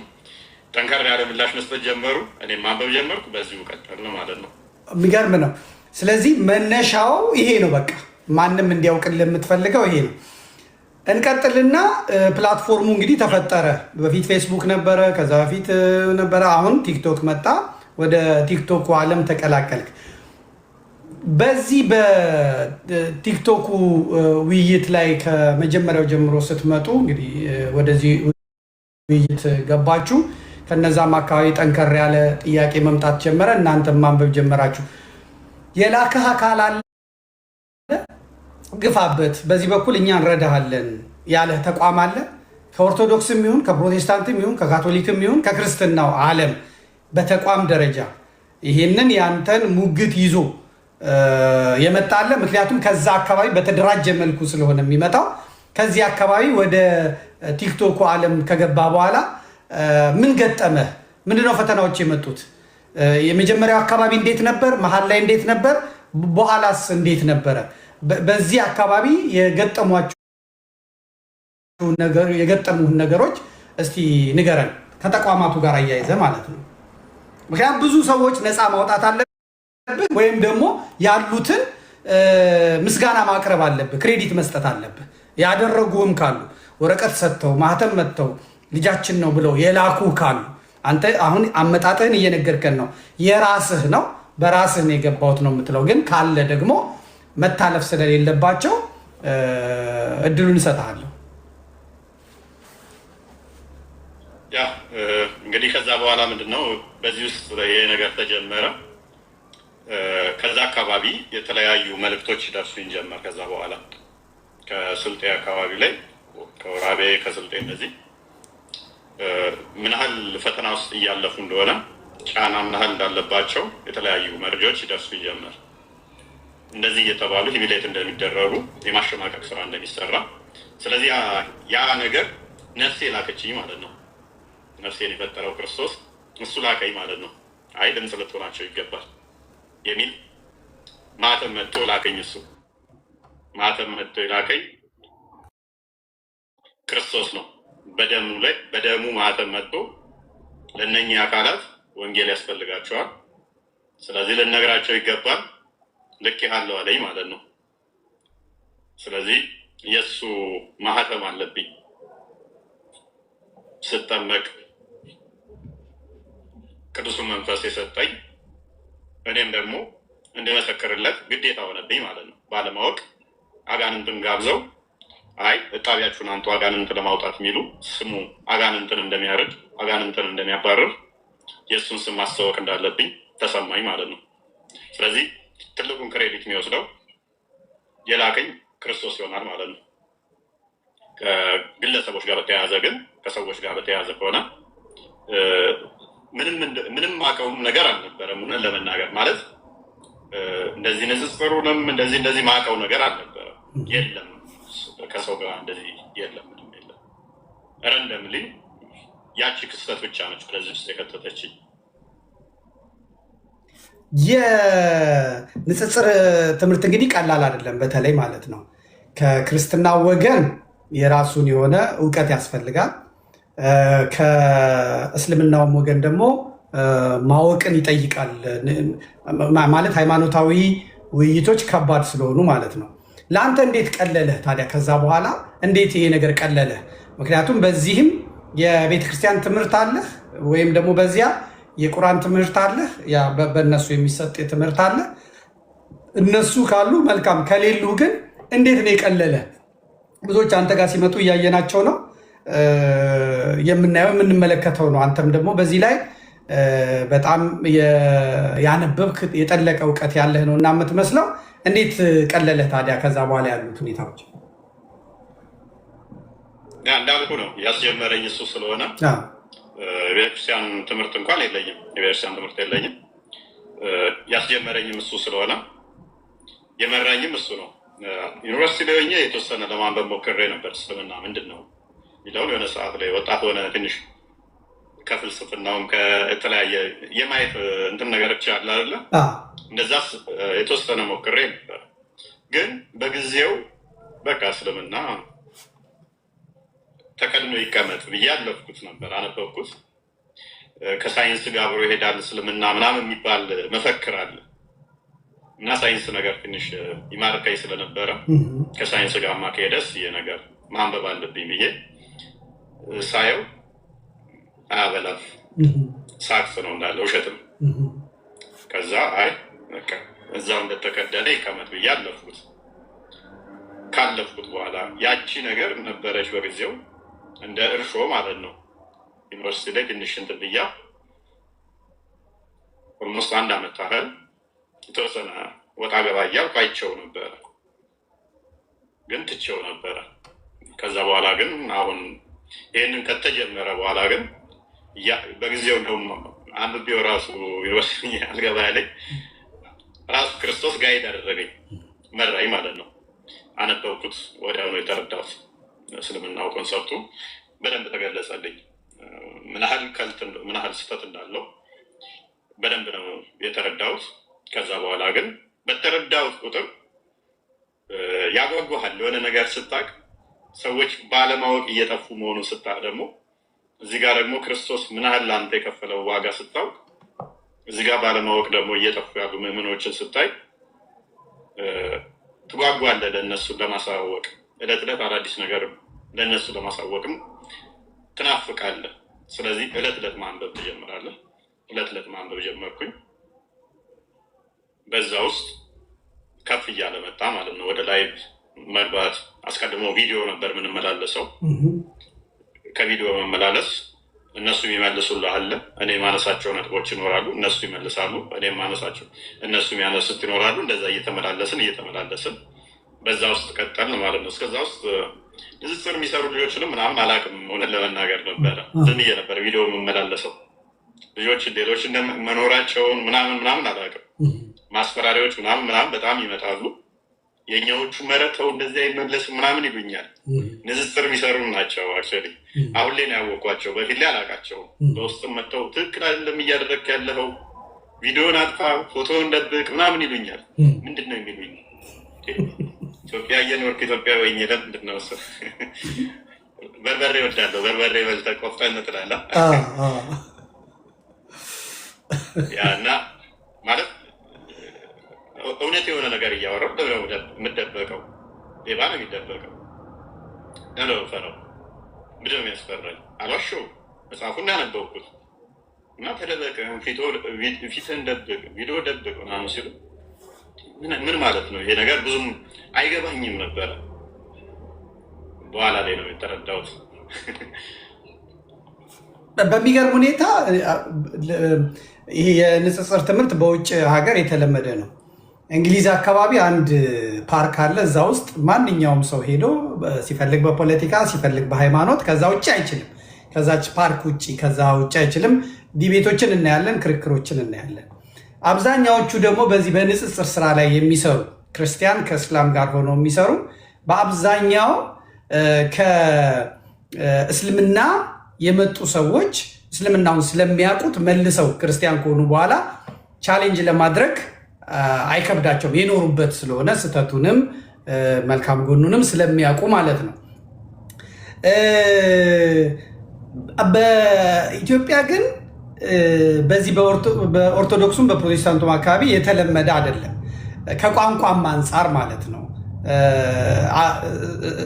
ጠንከር ያለ ምላሽ መስጠት ጀመሩ። እኔም ማንበብ ጀመርኩ። በዚሁ ቀጠልን ማለት ነው። የሚገርም ነው። ስለዚህ መነሻው ይሄ ነው። በቃ ማንም እንዲያውቅልን የምትፈልገው ይሄ ነው። እንቀጥልና ፕላትፎርሙ እንግዲህ ተፈጠረ። በፊት ፌስቡክ ነበረ፣ ከዛ በፊት ነበረ፣ አሁን ቲክቶክ መጣ። ወደ ቲክቶኩ ዓለም ተቀላቀልክ። በዚህ በቲክቶኩ ውይይት ላይ ከመጀመሪያው ጀምሮ ስትመጡ እንግዲህ ወደዚህ ውይይት ገባችሁ። ከነዛም አካባቢ ጠንከር ያለ ጥያቄ መምጣት ጀመረ። እናንተም ማንበብ ጀመራችሁ። የላከህ አካል አለ ግፋበት፣ በዚህ በኩል እኛ እንረዳሃለን ያለህ ተቋም አለ? ከኦርቶዶክስም ይሁን ከፕሮቴስታንትም ይሁን ከካቶሊክም ይሁን ከክርስትናው ዓለም በተቋም ደረጃ ይሄንን ያንተን ሙግት ይዞ የመጣለ? ምክንያቱም ከዛ አካባቢ በተደራጀ መልኩ ስለሆነ የሚመጣው። ከዚህ አካባቢ ወደ ቲክቶኩ ዓለም ከገባ በኋላ ምን ገጠመህ? ምንድነው ፈተናዎች የመጡት? የመጀመሪያው አካባቢ እንዴት ነበር? መሀል ላይ እንዴት ነበር? በኋላስ እንዴት ነበረ? በዚህ አካባቢ የገጠሙህን ነገሮች እስቲ ንገረን፣ ከተቋማቱ ጋር አያይዘ ማለት ነው። ምክንያቱም ብዙ ሰዎች ነፃ ማውጣት አለብህ፣ ወይም ደግሞ ያሉትን ምስጋና ማቅረብ አለብህ፣ ክሬዲት መስጠት አለብህ። ያደረጉህም ካሉ ወረቀት ሰጥተው ማህተም መጥተው ልጃችን ነው ብለው የላኩ ካሉ፣ አንተ አሁን አመጣጥህን እየነገርከን ነው። የራስህ ነው፣ በራስህ ነው የገባሁት ነው የምትለው። ግን ካለ ደግሞ መታለፍ ስለሌለባቸው እድሉን እሰጥሃለሁ። ያ እንግዲህ ከዛ በኋላ ምንድነው በዚህ ውስጥ ይሄ ነገር ተጀመረ። ከዛ አካባቢ የተለያዩ መልእክቶች ደርሱኝ ጀመር። ከዛ በኋላ ከስልጤ አካባቢ ላይ ከወራቤ ከስልጤ እነዚህ ምን ያህል ፈተና ውስጥ እያለፉ እንደሆነ ጫና ምን ያህል እንዳለባቸው የተለያዩ መረጃዎች ይደርሱ ይጀምር። እንደዚህ እየተባሉ ሂሚሌት እንደሚደረጉ የማሸማቀቅ ስራ እንደሚሰራ። ስለዚህ ያ ነገር ነፍሴ ላከችኝ ማለት ነው። ነፍሴን የፈጠረው ክርስቶስ እሱ ላከኝ ማለት ነው። አይ ድምፅ ልትሆናቸው ይገባል የሚል ማተም መጥቶ ላከኝ። እሱ ማተም መጥቶ ላከኝ ክርስቶስ ነው። በደሙ ማተም መጥቶ ለእነኚህ አካላት ወንጌል ያስፈልጋቸዋል። ስለዚህ ልነግራቸው ይገባል። ልክ ያለው አለኝ ማለት ነው። ስለዚህ የእሱ ማህተም አለብኝ። ስጠመቅ ቅዱሱን መንፈስ የሰጠኝ እኔም ደግሞ እንድመሰክርለት ግዴታ ሆነብኝ ማለት ነው። ባለማወቅ አጋንንትን ጋብዘው አይ እጣቢያችሁን አንቱ አጋንንትን ለማውጣት የሚሉ ስሙ አጋንንትን እንደሚያርድ አጋንንትን እንደሚያባርር የእሱን ስም ማስታወቅ እንዳለብኝ ተሰማኝ ማለት ነው። ስለዚህ ትልቁን ክሬዲት የሚወስደው የላከኝ ክርስቶስ ይሆናል ማለት ነው። ከግለሰቦች ጋር በተያያዘ ግን ከሰዎች ጋር በተያያዘ ከሆነ ምንም ማቀውም ነገር አልነበረም። ለመናገር ማለት እንደዚህ ንጽጽሩንም እንደዚህ ማቀው ነገር አልነበረም። የለም ከሰው ጋር እንደዚህ የለም፣ ምንም የለም። ረንደምሊ ያቺ ክስተት ብቻ ነች ወደዚህ ውስጥ የከተተችኝ። የንጽጽር ትምህርት እንግዲህ ቀላል አይደለም። በተለይ ማለት ነው ከክርስትና ወገን የራሱን የሆነ እውቀት ያስፈልጋል። ከእስልምናውም ወገን ደግሞ ማወቅን ይጠይቃል። ማለት ሃይማኖታዊ ውይይቶች ከባድ ስለሆኑ ማለት ነው። ለአንተ እንዴት ቀለለህ ታዲያ? ከዛ በኋላ እንዴት ይሄ ነገር ቀለለህ? ምክንያቱም በዚህም የቤተክርስቲያን ትምህርት አለህ ወይም ደግሞ በዚያ የቁርአን ትምህርት አለህ፣ በእነሱ የሚሰጥ ትምህርት አለ። እነሱ ካሉ መልካም፣ ከሌሉ ግን እንዴት ነው የቀለለ? ብዙዎች አንተ ጋር ሲመጡ እያየናቸው ነው፣ የምናየው የምንመለከተው ነው። አንተም ደግሞ በዚህ ላይ በጣም ያነበብክ የጠለቀ እውቀት ያለህ ነው እና የምትመስለው። እንዴት ቀለለ ታዲያ ከዛ በኋላ ያሉት ሁኔታዎች? እንዳልኩ ነው ያስጀመረኝ እሱ ስለሆነ የቤተክርስቲያን ትምህርት እንኳን የለኝም፣ የቤተክርስቲያን ትምህርት የለኝም። ያስጀመረኝም እሱ ስለሆነ የመራኝም እሱ ነው። ዩኒቨርሲቲ ላይ ሆኜ የተወሰነ ለማንበብ ሞክሬ ነበር። እስልምና ምንድን ነው የሚለውን የሆነ ሰዓት ላይ ወጣት ሆነ ትንሽ ከፍልስፍናውም ከተለያየ የማየት እንትን ነገሮች አለ አይደለ? እንደዛ የተወሰነ ሞክሬ ነበር። ግን በጊዜው በቃ እስልምና ተቀድሞ ይቀመጥ ብዬ አለፍኩት ነበር። አነበብኩት። ከሳይንስ ጋር አብሮ ይሄዳል እስልምና ምናምን የሚባል መፈክር አለ እና ሳይንስ ነገር ትንሽ ይማርከኝ ስለነበረ ከሳይንስ ጋር ማካሄደስ ይሄ ነገር ማንበብ አለብኝ ብዬ ሳየው አያበላም፣ ሳክስ ነው እንዳለ ውሸትም። ከዛ አይ በቃ እዛው እንደተከደነ ይቀመጥ ብዬ አለፍኩት። ካለፍኩት በኋላ ያቺ ነገር ነበረች በጊዜው እንደ እርሾ ማለት ነው። ዩኒቨርሲቲ ላይ ትንሽ እንትን ብያ ኦልሞስት 1 ዓመት ያህል የተወሰነ ወጣ ገባ እያልኩ አይቼው ነበረ፣ ግን ትቼው ነበረ። ከዛ በኋላ ግን አሁን ይህንን ከተጀመረ በኋላ ግን በጊዜው እንደውም አንብቤው ራሱ ዩኒቨርሲቲ አልገባ ያለኝ ራሱ ክርስቶስ ጋይድ አደረገኝ፣ መራኝ ማለት ነው። አነበብኩት፣ ወዲያውኑ የተረዳሁት እስልምናው ኮንሰፕቱ በደንብ ተገለጸልኝ። ምን ያህል ስህተት እንዳለው በደንብ ነው የተረዳሁት። ከዛ በኋላ ግን በተረዳሁት ቁጥር ያጓጓሃል። የሆነ ነገር ስታቅ ሰዎች ባለማወቅ እየጠፉ መሆኑን ስታቅ ደግሞ እዚህ ጋር ደግሞ ክርስቶስ ምን ያህል ለአንተ የከፈለው ዋጋ ስታውቅ እዚህ ጋር ባለማወቅ ደግሞ እየጠፉ ያሉ ምዕመኖችን ስታይ ትጓጓለህ ለእነሱ ለማሳወቅ። ዕለት ዕለት አዳዲስ ነገር ለእነሱ ለማሳወቅም ትናፍቃለህ። ስለዚህ ዕለት ዕለት ማንበብ ትጀምራለህ። ዕለት ዕለት ማንበብ ጀመርኩኝ። በዛ ውስጥ ከፍ እያለ መጣ ማለት ነው። ወደ ላይቭ መግባት አስቀድሞ ቪዲዮ ነበር የምንመላለሰው። ከቪዲዮ መመላለስ እነሱ የሚመልሱልህ አለ። እኔ ማነሳቸው ነጥቦች ይኖራሉ፣ እነሱ ይመልሳሉ። እኔ ማነሳቸው እነሱ የሚያነሱት ይኖራሉ። እንደዛ እየተመላለስን በዛ ውስጥ ቀጠልን ማለት ነው። እስከዛ ውስጥ ንጽጽር የሚሰሩ ልጆችንም ምናምን አላውቅም፣ እውነት ለመናገር ነበረ ዝም ብዬ ነበር ቪዲዮ የምመላለሰው። ልጆች ሌሎች መኖራቸውን ምናምን አላውቅም። ማስፈራሪያዎች ምናምን በጣም ይመጣሉ። የኛዎቹ መረተው እንደዚህ አይመለስም ምናምን ይሉኛል። ንዝስር የሚሰሩ ናቸው። አክቹዋሊ አሁን ላይ ነው ያወቅኳቸው። በፊት ላይ አላውቃቸውም። በውስጥም መጥተው ትክክል አይደለም እያደረግክ ያለኸው፣ ቪዲዮን አጥፋ፣ ፎቶን ደብቅ ምናምን ይሉኛል። ምንድን ነው የሚሉኝ? ኢትዮጵያ እየኖርክ ኢትዮጵያ ወይ ለምንድን ነው እሱ በርበሬ እወዳለሁ፣ በርበሬ በልተህ ቆፍጠን ትላለህ። እና ማለት እውነት የሆነ ነገር እያወራሁ የምደበቀው ሌባ ነው የሚደበቀው። ፈረው ምንድን ነው የሚያስፈራኝ? አልዋሸሁም። መጽሐፉን ያነበብኩት እና ተደበቀ፣ ፊትህን ደብቅ፣ ቪዲዮ ደብቅ ምናምን ሲሉ ምን ማለት ነው ይሄ ነገር? ብዙም አይገባኝም ነበረ። በኋላ ላይ ነው የተረዳሁት። በሚገርም ሁኔታ ይሄ የንጽጽር ትምህርት በውጭ ሀገር የተለመደ ነው። እንግሊዝ አካባቢ አንድ ፓርክ አለ። እዛ ውስጥ ማንኛውም ሰው ሄዶ ሲፈልግ በፖለቲካ ሲፈልግ በሃይማኖት ከዛ ውጭ አይችልም። ከዛች ፓርክ ውጭ ከዛ ውጭ አይችልም። ዲቤቶችን እናያለን፣ ክርክሮችን እናያለን። አብዛኛዎቹ ደግሞ በዚህ በንጽጽር ስራ ላይ የሚሰሩ ክርስቲያን ከእስላም ጋር ሆነው የሚሰሩ በአብዛኛው ከእስልምና የመጡ ሰዎች እስልምናውን ስለሚያውቁት መልሰው ክርስቲያን ከሆኑ በኋላ ቻሌንጅ ለማድረግ አይከብዳቸውም። የኖሩበት ስለሆነ ስህተቱንም መልካም ጎኑንም ስለሚያውቁ ማለት ነው። በኢትዮጵያ ግን በዚህ በኦርቶዶክሱም በፕሮቴስታንቱም አካባቢ የተለመደ አይደለም፣ ከቋንቋም አንጻር ማለት ነው።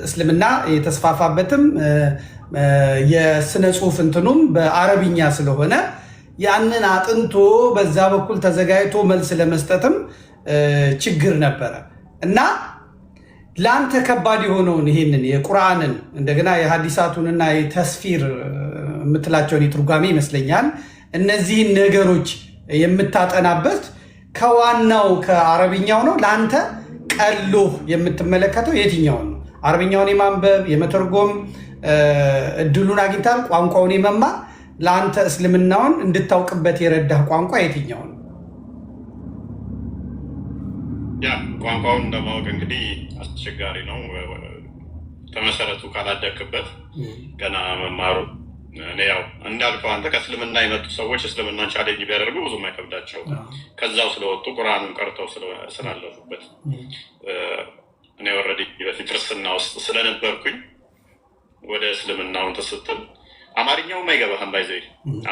እስልምና የተስፋፋበትም የስነ ጽሁፍ እንትኑም በአረብኛ ስለሆነ ያንን አጥንቶ በዛ በኩል ተዘጋጅቶ መልስ ለመስጠትም ችግር ነበረ እና ለአንተ ከባድ የሆነውን ይሄንን የቁርአንን እንደገና የሐዲሳቱንና የተስፊር የምትላቸውን የትርጓሜ ይመስለኛል እነዚህን ነገሮች የምታጠናበት ከዋናው ከአረብኛው ነው። ለአንተ ቀሎ የምትመለከተው የትኛውን ነው? አረብኛውን የማንበብ የመተርጎም እድሉን አግኝታል? ቋንቋውን የመማር ለአንተ እስልምናውን እንድታውቅበት የረዳህ ቋንቋ የትኛው ነው? ያ ቋንቋውን ለማወቅ እንግዲህ አስቸጋሪ ነው። ተመሰረቱ ካላደክበት ገና መማሩ እኔ ያው እንዳልከው አንተ ከእስልምና የመጡ ሰዎች እስልምናን ቻሌንጅ ቢያደርጉ ብዙም አይከብዳቸው ከዛው ስለወጡ ቁርአኑን ቀርተው ስላለፉበት። እኔ ወረዲ በፊት ክርስትና ውስጥ ስለነበርኩኝ ወደ እስልምናውን ተስትል አማርኛውም አይገባህም። ባይዘይ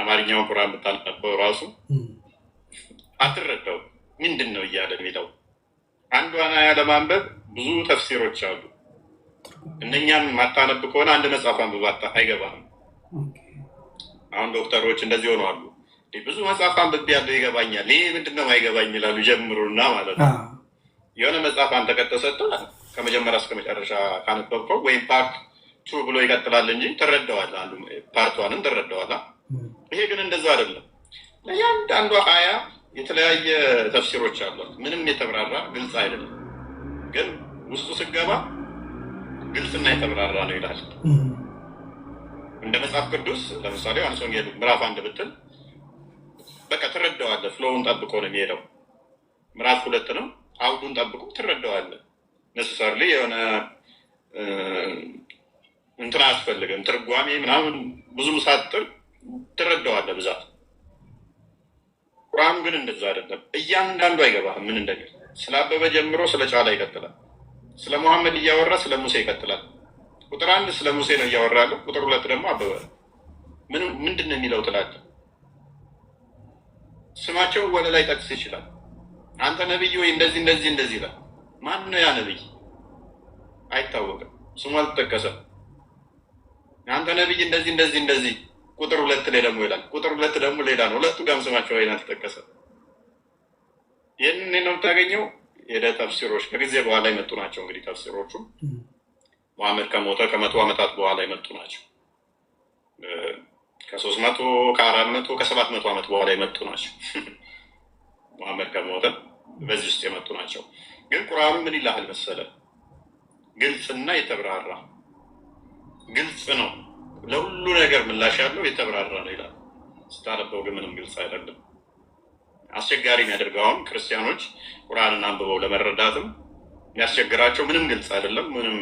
አማርኛውን ቁርአን ብታነበው ራሱ አትረዳው ምንድን ነው እያለ የሚለው። አንዷን አያ ለማንበብ ብዙ ተፍሲሮች አሉ። እነኛም ማታነብ ከሆነ አንድ መጽሐፍ አንብባታ አይገባህም። አሁን ዶክተሮች እንደዚህ ሆነው አሉ። ብዙ መጽሐፍ አንብቤያለሁ ይገባኛል፣ ይሄ ምንድነው አይገባኝ ይላሉ። ጀምሩና ማለት ነው የሆነ መጽሐፍ አንተ ከተሰጠህ ከመጀመሪያ እስከ መጨረሻ ካነበብከው ወይም ፓርት ቱ ብሎ ይቀጥላል እንጂ ትረዳዋለህ። አንዱ ፓርት ዋንም ትረዳዋለህ። ይሄ ግን እንደዛ አይደለም። ለእያንዳንዷ አያ የተለያየ ተፍሲሮች አሏት። ምንም የተብራራ ግልጽ አይደለም። ግን ውስጡ ስገባ ግልጽና የተብራራ ነው ይላል። እንደ መጽሐፍ ቅዱስ ለምሳሌ ዮሐንስ ወንጌል ምዕራፍ 1 ብትል በቃ ትረዳዋለህ። ፍሎውን ጠብቆ ነው የሚሄደው። ምዕራፍ 2 ነው፣ አውዱን ጠብቆ ትረዳዋለህ። ነሰሰርሊ የሆነ እንትን አያስፈልግም፣ ትርጓሜ ምናምን ብዙም ሳጥር ትረዳዋለህ ብዛት። ቁርአኑ ግን እንደዛ አይደለም። እያንዳንዱ አይገባህም ምን እንደሚል። ስለ አበበ ጀምሮ ስለ ጫላ ይቀጥላል። ስለ መሐመድ እያወራ ስለ ሙሴ ይቀጥላል። ቁጥር 1 ስለ ሙሴ ነው እያወራ ያለው፣ ቁጥር 2 ደግሞ አበበ ምንድን ነው የሚለው ትላለህ። ስማቸው ወደ ላይ ጠቅስ ይችላል። አንተ ነብይ ወይ እንደዚህ እንደዚህ እንደዚህ ይላል። ማን ነው ያ ነብይ? አይታወቅም፣ ስሙ አልተጠቀሰም። አንተ ነብይ እንደዚህ እንደዚህ እንደዚህ ቁጥር 2 ላይ ደግሞ ይላል። ቁጥር 2 ደግሞ ሌላ ነው። ሁለቱ ጋርም ስማቸው አይና ተጠቀሰ። ይህንን ነው የምታገኘው። የደ ተፍሲሮች ከጊዜ በኋላ የመጡ ናቸው። እንግዲህ ተፍሲሮቹ መሐመድ ከሞተ ከ100 ዓመታት በኋላ የመጡ ናቸው። ከ300 ከ400 ከ700 ዓመት በኋላ የመጡ ናቸው። መሐመድ ከሞተ በዚህ ውስጥ የመጡ ናቸው። ግን ቁርአኑ ምን ይላል መሰለህ? ግልጽና የተብራራ ግልጽ ነው። ለሁሉ ነገር ምላሽ ያለው የተብራራ ነው ይላል። ስታነበው ግን ምንም ግልጽ አይደለም። አስቸጋሪ የሚያደርገውም ክርስቲያኖች ቁርአንን አንብበው ለመረዳትም የሚያስቸግራቸው ምንም ግልጽ አይደለም። ምንም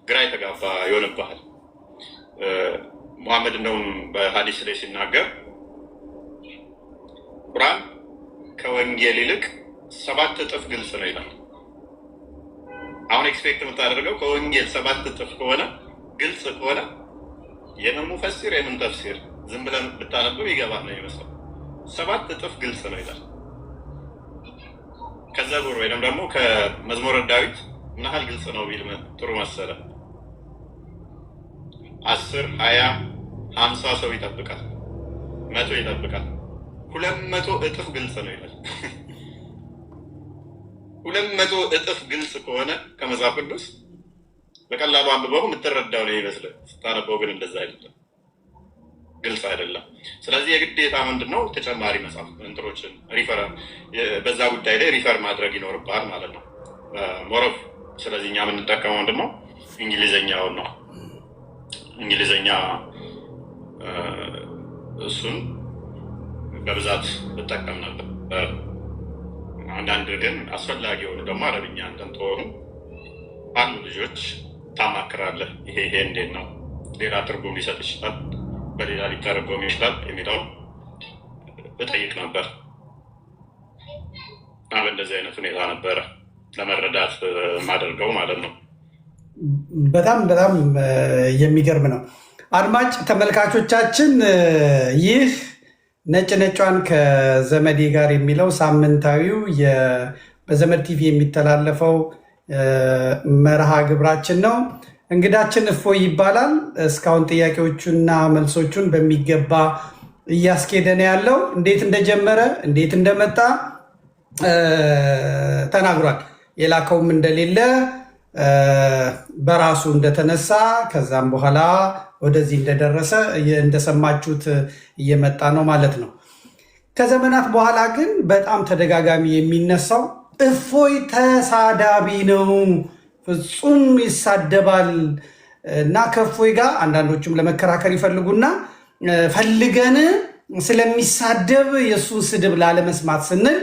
ግራ የተጋባ ይሆንብሃል። ሙሐመድ እንደውም በሀዲስ ላይ ሲናገር ቁርአን ከወንጌል ይልቅ 7 እጥፍ ግልጽ ነው ይላል። አሁን ኤክስፔክት የምታደርገው ከወንጌል 7 እጥፍ ከሆነ ግልጽ ከሆነ የምን ሙፈሲር የምን ተፍሲር ዝም ብለን ብታነበው ይገባል ነው ይመስላል። 7 እጥፍ ግልጽ ነው ይላል። ከዘቡር ወይም ደግሞ ከመዝሙረ ዳዊት ምን ያህል ግልጽ ነው ቢል ጥሩ መሰለ? 10 20 50 ሰው ይጠብቃል፣ 100 ይጠብቃል። 200 እጥፍ ግልጽ ነው ይላል። 200 እጥፍ ግልጽ ከሆነ ከመጽሐፍ ቅዱስ በቀላሉ አንብበው የምትረዳው ነው ይመስላል። ስታነበው ግን እንደዛ አይደለም፣ ግልጽ አይደለም። ስለዚህ የግዴታ ምንድነው ተጨማሪ መጽሐፍ እንትሮችን ሪፈር በዛ ጉዳይ ላይ ሪፈር ማድረግ ይኖርባል ማለት ነው ሞሮፍ። ስለዚህ እኛ የምንጠቀመው ምንድነው እንግሊዘኛውን ነው። እንግሊዘኛ እሱን በብዛት ልጠቀም ነበር። አንዳንድ ግን አስፈላጊ የሆኑ ደግሞ አረብኛ እንደምትሆኑ አንዱ ልጆች ታማክራለህ። ይሄ እንዴት ነው ሌላ ትርጉም ሊሰጥ ይችላል፣ በሌላ ሊተረጎም ይችላል የሚለው እጠይቅ ነበር። በእንደዚህ አይነት ሁኔታ ነበረ ለመረዳት ማደርገው ማለት ነው። በጣም የሚገርም ነው። አድማጭ ተመልካቾቻችን ይህ ነጭ ነጯን ከዘመዴ ጋር የሚለው ሳምንታዊው በዘመድ ቲቪ የሚተላለፈው መርሃ ግብራችን ነው። እንግዳችን እፎይ ይባላል። እስካሁን ጥያቄዎቹና መልሶቹን በሚገባ እያስኬደ ነው ያለው። እንዴት እንደጀመረ እንዴት እንደመጣ ተናግሯል። የላከውም እንደሌለ በራሱ እንደተነሳ ከዛም በኋላ ወደዚህ እንደደረሰ እንደሰማችሁት እየመጣ ነው ማለት ነው። ከዘመናት በኋላ ግን በጣም ተደጋጋሚ የሚነሳው እፎይ ተሳዳቢ ነው፣ ፍጹም ይሳደባል እና ከእፎይ ጋር አንዳንዶቹም ለመከራከር ይፈልጉና ፈልገን ስለሚሳደብ የእሱን ስድብ ላለመስማት ስንል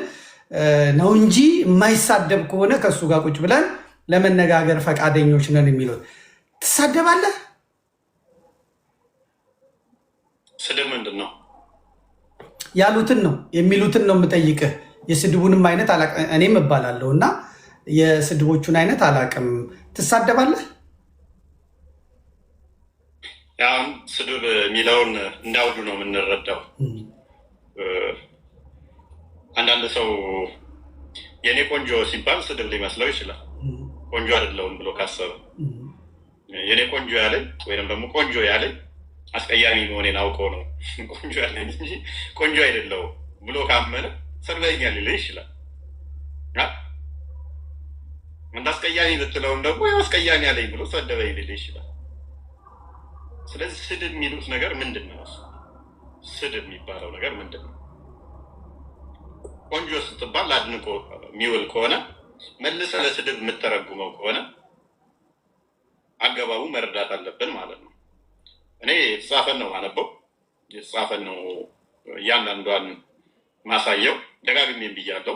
ነው እንጂ የማይሳደብ ከሆነ ከእሱ ጋር ቁጭ ብለን ለመነጋገር ፈቃደኞች ነን የሚሉት። ትሳደባለህ? ስድብ ምንድን ነው? ያሉትን ነው የሚሉትን ነው የምጠይቅህ። የስድቡንም አይነት እኔም እባላለሁ እና የስድቦቹን አይነት አላቅም። ትሳደባለህ? ያው ስድብ የሚለውን እንዳውዱ ነው የምንረዳው። አንዳንድ ሰው የኔ ቆንጆ ሲባል ስድብ ሊመስለው ይችላል። ቆንጆ አይደለሁም ብሎ ካሰበ የኔ ቆንጆ ያለኝ ወይም ደግሞ ቆንጆ ያለኝ አስቀያሚ መሆኔን አውቆ ነው ቆንጆ ያለኝ እንጂ ቆንጆ አይደለሁም ብሎ ካመነ ሰድበኛል ሊልህ ይችላል። እንደ አስቀያሚ ብትለውም ደግሞ አስቀያሚ ያለኝ ብሎ ሰደበኝ ሊልህ ይችላል። ስለዚህ ስድብ የሚሉት ነገር ምንድን ነው? ስድብ የሚባለው ነገር ምንድን ነው? ቆንጆ ስትባል አድንቆ የሚውል ከሆነ መልሰህ ለስድብ የምተረጉመው ከሆነ አገባቡ መረዳት አለብን ማለት ነው። እኔ የተጻፈን ነው ማነበው፣ የተጻፈን ነው እያንዳንዷን ማሳየው። ደጋግሜም ብያለሁ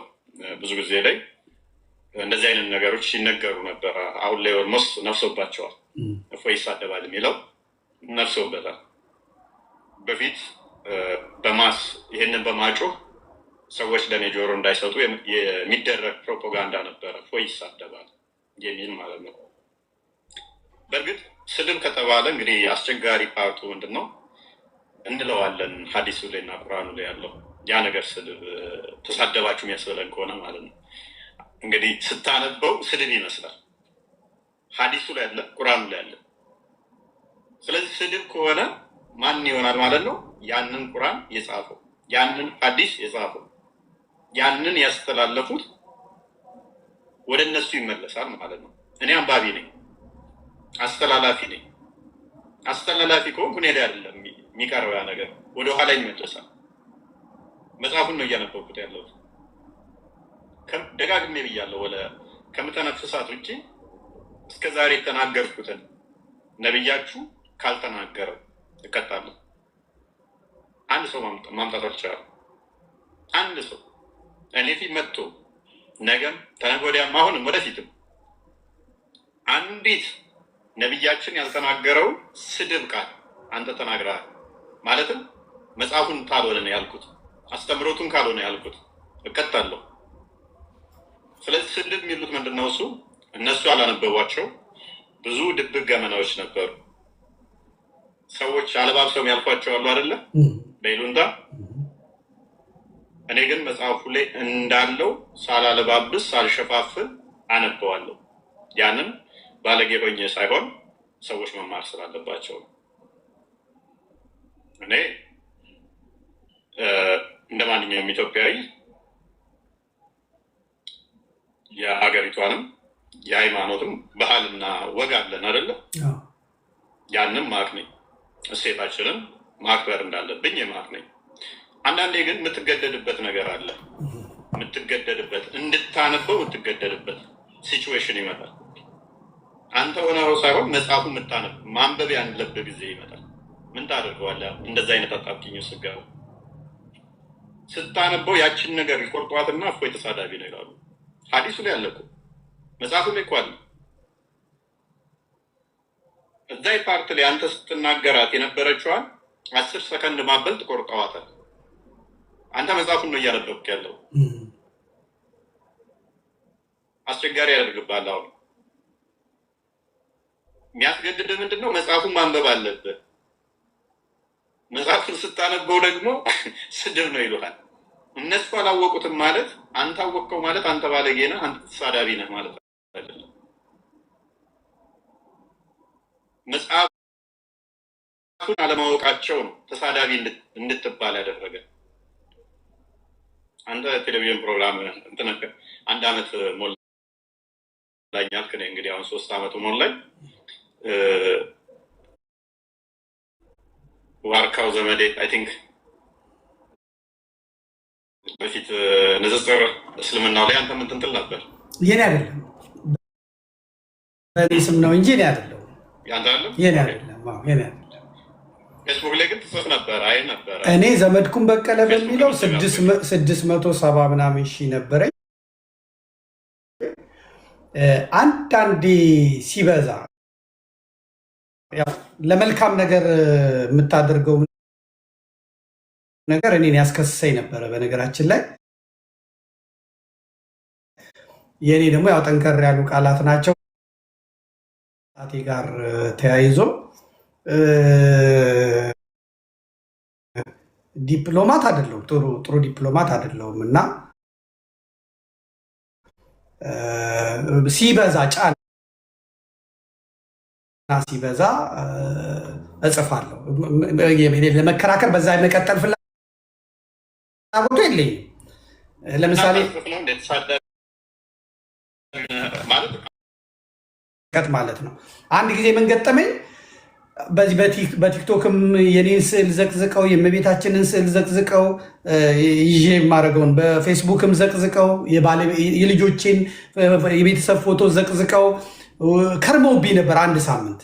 ብዙ ጊዜ ላይ እንደዚህ አይነት ነገሮች ሲነገሩ ነበር። አሁን ላይ ኦልሞስት ነፍሶባቸዋል። እፎይ ይሳደባል የሚለው ነፍሶበታል። በፊት በማስ ይህንን በማጮህ ሰዎች ለእኔ ጆሮ እንዳይሰጡ የሚደረግ ፕሮፓጋንዳ ነበረ። እፎይ ይሳደባል የሚል ማለት ነው። በእርግጥ ስድብ ከተባለ እንግዲህ አስቸጋሪ ፓርቱ ምንድን ነው እንለዋለን። ሀዲሱ ላይ እና ቁርአኑ ላይ ያለው ያ ነገር ስድብ ተሳደባችሁ የሚያስበለን ከሆነ ማለት ነው። እንግዲህ ስታነበው ስድብ ይመስላል። ሀዲሱ ላይ ያለ፣ ቁርአኑ ላይ ያለ። ስለዚህ ስድብ ከሆነ ማን ይሆናል ማለት ነው? ያንን ቁርአን የጻፈው፣ ያንን ሀዲስ የጻፈው፣ ያንን ያስተላለፉት ወደ እነሱ ይመለሳል ማለት ነው። እኔ አንባቢ ነኝ፣ አስተላላፊ ነኝ። አስተላላፊ ከሆንኩ እኔ ላይ አይደለም የሚቀረው ያ ነገር፣ ወደ ኋላ ይመለሳል። መጽሐፉን ነው እያነበብኩት ያለሁት። ደጋግሜ ብያለሁ። ከምተነፍሳት ውጭ እስከ ዛሬ የተናገርኩትን ነብያችሁ ካልተናገረው እቀጣለሁ። አንድ ሰው ማምጣት አልቻለም። አንድ ሰው እኔ ፊት መጥቶ ነገም ተነገ ወዲያም አሁንም ወደፊትም አንዲት ነቢያችን ያልተናገረው ስድብ ቃል አንተ ተናግረሃል ማለትም መጽሐፉን ካልሆነ ነው ያልኩት፣ አስተምሮቱን ካልሆነ ያልኩት እቀጣለሁ። ስለዚህ ስድብ የሚሉት ምንድነው? እሱ እነሱ ያላነበቧቸው ብዙ ድብቅ ገመናዎች ነበሩ። ሰዎች አለባብሰው ያልፏቸው አሉ አይደለ? በይሉንታ። እኔ ግን መጽሐፉ ላይ እንዳለው ሳላለባብስ ሳልሸፋፍን አነበዋለሁ። ያንን ባለጌ ሆኜ ሳይሆን ሰዎች መማር ስላለባቸው ነው። እኔ እንደ ማንኛውም ኢትዮጵያዊ የሀገሪቷንም የሃይማኖትም ባህልና ወግ አለን አይደለ? ያንም ማቅ ነኝ። እሴታችንን ማክበር እንዳለብኝ የማቅ ነኝ። አንዳንዴ ግን የምትገደድበት ነገር አለ። የምትገደድበት እንድታነበው የምትገደድበት ሲቹዌሽን ይመጣል። አንተ ሆነው ሳይሆን መጽሐፉ የምታነብ ማንበብ ያለብህ ጊዜ ይመጣል። ምን ታደርገዋለህ? እንደዛ አይነት አጣብቂኝ ስጋው ስታነበው ያችን ነገር ይቆርጧትና እፎይ ተሳዳቢ ነው ይላሉ። ሐዲሱ ላይ አለ እኮ መጽሐፉ ላይ እኮ አለ። እዛይ ፓርት ላይ አንተ ስትናገራት የነበረችዋን 10 ሰከንድ ማበልጥ ቆርጠዋታል። አንተ መጽሐፉን ነው እያነበብክ ያለው። አስቸጋሪ ያደርግብሃል። አሁን የሚያስገድድህ ምንድነው? መጽሐፉን ማንበብ አለብህ። መጽሐፉን ስታነበው ደግሞ ስድብ ነው ይሉሃል። እነሱ አላወቁትም ማለት አንተ አወቅከው ማለት አንተ ባለጌ ነህ፣ አንተ ተሳዳቢ ነህ ማለት አይደለም። መጽሐፉን አለማወቃቸው ነው ተሳዳቢ እንድትባል ያደረገ። አንተ ቴሌቪዥን ፕሮግራም እንትነከ 1 ዓመት ሞላኝ አልክ። እኔ እንግዲህ አሁን 3 ዓመቱ ሞላኝ። ዋርካው ዘመዴ አይ ቲንክ በፊት ንጽጽር እስልምናው ላይ አንተ ምን ትንትል ነበር? የኔ አይደለም በእኔ ስም ነው እንጂ የኔ አይደለም። ያንተ አይደለም? የኔ አይደለም። አዎ የኔ አይደለም። ፌስቡክ ላይ ግን ትጽፍ ነበር። አይ ነበር እኔ ዘመድኩን በቀለ በሚለው 670 ምናምን ሺህ ነበረኝ። አንዳንዴ ሲበዛ ለመልካም ነገር የምታደርገው ነገር እኔን ያስከስሰኝ ነበረ። በነገራችን ላይ የኔ ደግሞ ያው ጠንከር ያሉ ቃላት ናቸው። ጣቴ ጋር ተያይዞ ዲፕሎማት አይደለሁም፣ ጥሩ ዲፕሎማት አይደለሁም እና ሲበዛ ጫና ሲበዛ እጽፋለሁ። ለመከራከር በዛ የመቀጠል ፍላጎቱ የለኝም። ለምሳሌ ማለት ነው አንድ ጊዜ ምን ገጠመኝ፣ በዚህ በቲክቶክም የኔን ስዕል ዘቅዝቀው የእመቤታችንን ስዕል ዘቅዝቀው ይዤ የማደርገውን በፌስቡክም ዘቅዝቀው የልጆቼን የቤተሰብ ፎቶ ዘቅዝቀው ከርመውብኝ ነበር። 1 ሳምንት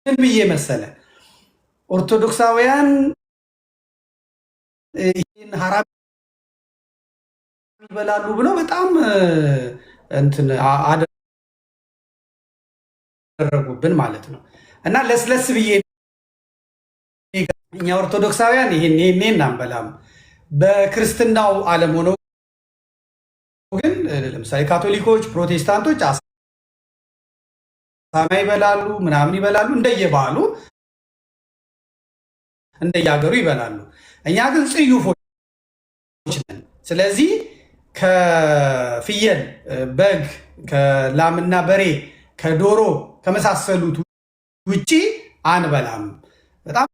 ምን ብዬ መሰለ ኦርቶዶክሳውያን ይህን ሐራም ይበላሉ ብለው በጣም እንትን አደረጉብን ማለት ነው። እና ለስለስ ብዬ እኛ ኦርቶዶክሳውያን ይሄን እናንበላም። በክርስትናው ዓለም ሆነው ግን ለምሳሌ ካቶሊኮች፣ ፕሮቴስታንቶች አሳማ ይበላሉ፣ ምናምን ይበላሉ፣ እንደየባህሉ እንደየሀገሩ ይበላሉ። እኛ ግን ጽዩፎች ነን። ስለዚህ ከፍየል፣ በግ፣ ከላምና በሬ፣ ከዶሮ ከመሳሰሉት ውጪ አንበላም። በጣም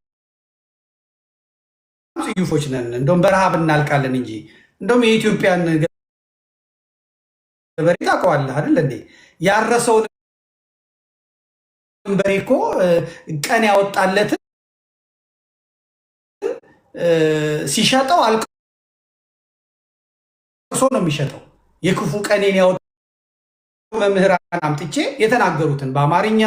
ጽዩፎች ነን። እንደውም በረሃብ እናልቃለን እንጂ እንደውም የኢትዮጵያን በሬ ታውቀዋለህ አይደል እንዴ? ያረሰውን በሬ እኮ ቀን ያወጣለትን ሲሸጠው አልቅሶ ነው የሚሸጠው። የክፉ ቀኔን ያወጣ መምህራን አምጥቼ የተናገሩትን በአማርኛ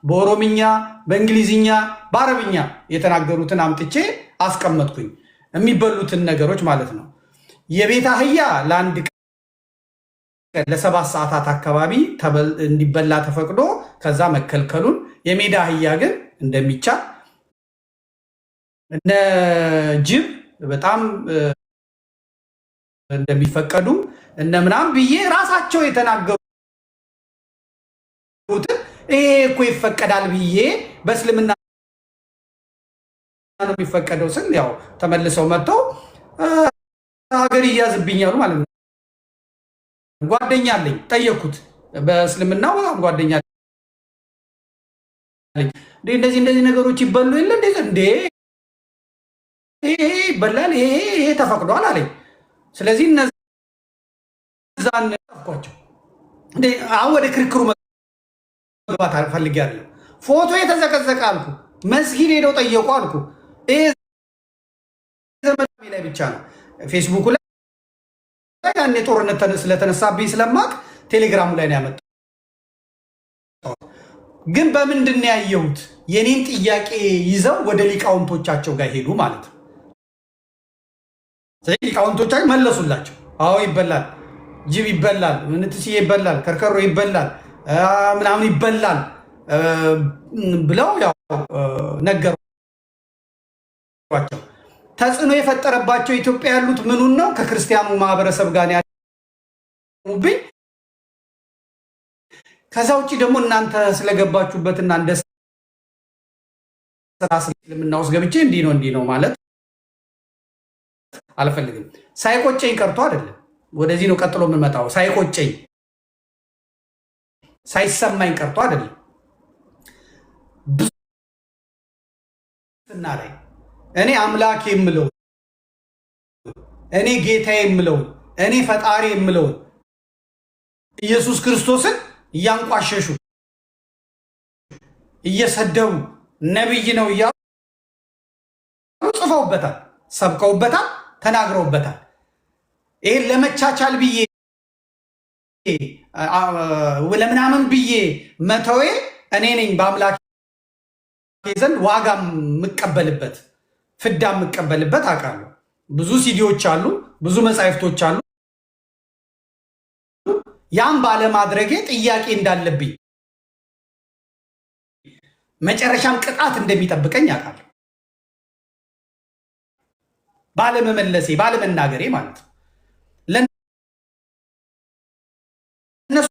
በኦሮምኛ፣ በእንግሊዝኛ፣ በአረብኛ የተናገሩትን አምጥቼ አስቀመጥኩኝ። የሚበሉትን ነገሮች ማለት ነው። የቤት አህያ ለአንድ ለ7 ሰዓታት አካባቢ እንዲበላ ተፈቅዶ ከዛ መከልከሉን፣ የሜዳ አህያ ግን እንደሚቻል፣ እነ ጅብ በጣም እንደሚፈቀዱ እነ ምናምን ብዬ ራሳቸው የተናገሩትን ይሄ እኮ ይፈቀዳል ብዬ በእስልምና ነው የሚፈቀደው ስል ያው ተመልሰው መጥተው ሀገር ይያዝብኛሉ ማለት ነው። ጓደኛ አለኝ ጠየኩት። በእስልምና በጣም ጓደኛ አለኝ። እንደዚህ ነገሮች ይበሉ የለ እንዴ? ይሄ ይበላል፣ ይሄ ተፈቅዷል አለኝ። ስለዚህ እነዛን ጠፍኳቸው። አሁን ወደ ክርክሩ መግባት ፈልጌያለሁ። ፎቶ የተዘቀዘቀ አልኩ፣ መስጊድ ሄደው ጠየቁ አልኩ። ይሄ ዘመን ላይ ብቻ ነው። ፌስቡክ ላይ ያኔ ጦርነት ስለተነሳብኝ ስለማቅ ቴሌግራሙ ላይ ነው ያመጣው። ግን በምንድን ነው ያየሁት? የኔን ጥያቄ ይዘው ወደ ሊቃውንቶቻቸው ጋር ሄዱ ማለት ነው። ስለዚህ ሊቃውንቶቻቸው መለሱላቸው። አዎ ይበላል፣ ጅብ ይበላል፣ ምንትስዬ ይበላል፣ ከርከሮ ይበላል፣ ምናምን ይበላል ብለው ያው ነገሯቸው። ተጽዕኖ የፈጠረባቸው ኢትዮጵያ ያሉት ምኑን ነው? ከክርስቲያኑ ማህበረሰብ ጋር ያሉብኝ። ከዛ ውጭ ደግሞ እናንተ ስለገባችሁበትና እንደ ስራ እስልምና ውስጥ ገብቼ እንዲህ ነው ማለት አልፈልግም። ሳይቆጨኝ ቀርቶ አይደለም፣ ወደዚህ ነው ቀጥሎ የምንመጣው። ሳይቆጨኝ ሳይሰማኝ ቀርቶ አይደለም። ብዙና ላይ እኔ አምላክ የምለው እኔ ጌታ የምለው እኔ ፈጣሪ የምለው ኢየሱስ ክርስቶስን እያንቋሸሹ እየሰደቡ ነብይ ነው እያሉ ጽፈውበታል፣ ሰብከውበታል፣ ተናግረውበታል። ይሄን ለመቻቻል ብዬ ለምናምን ብዬ መተዌ እኔ ነኝ በአምላክ ዘንድ ዋጋ የምቀበልበት ፍዳ የምቀበልበት አውቃለሁ። ብዙ ሲዲዎች አሉ፣ ብዙ መጻሕፍቶች አሉ። ያም ባለማድረጌ ጥያቄ እንዳለብኝ መጨረሻም ቅጣት እንደሚጠብቀኝ አውቃለሁ። ባለመመለሴ ባለመናገሬ ማለት ነው። ለነሱ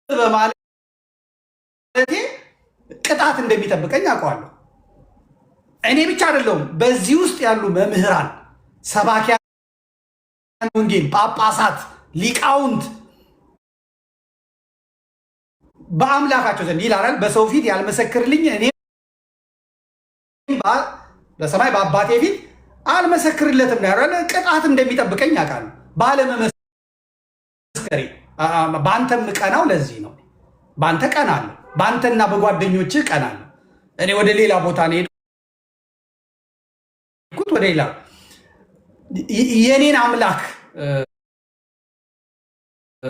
በማለቴ ቅጣት እንደሚጠብቀኝ አውቀዋለሁ። እኔ ብቻ አይደለሁም። በዚህ ውስጥ ያሉ መምህራን፣ ሰባኪያን ወንጌል፣ ጳጳሳት፣ ሊቃውንት በአምላካቸው ዘንድ ይላል በሰው ፊት ያልመሰክርልኝ እኔ በሰማይ በአባቴ ፊት አልመሰክርለትም ነው ያለ። ቅጣት እንደሚጠብቀኝ አውቃለሁ ባለመመስከሬ። በአንተም ቀናው ለዚህ ነው። በአንተ ቀናለሁ፣ በአንተና በጓደኞችህ ቀናለሁ። እኔ ወደ ሌላ ቦታ ነው ሄድኩት፣ ወደ ሌላ የኔን አምላክ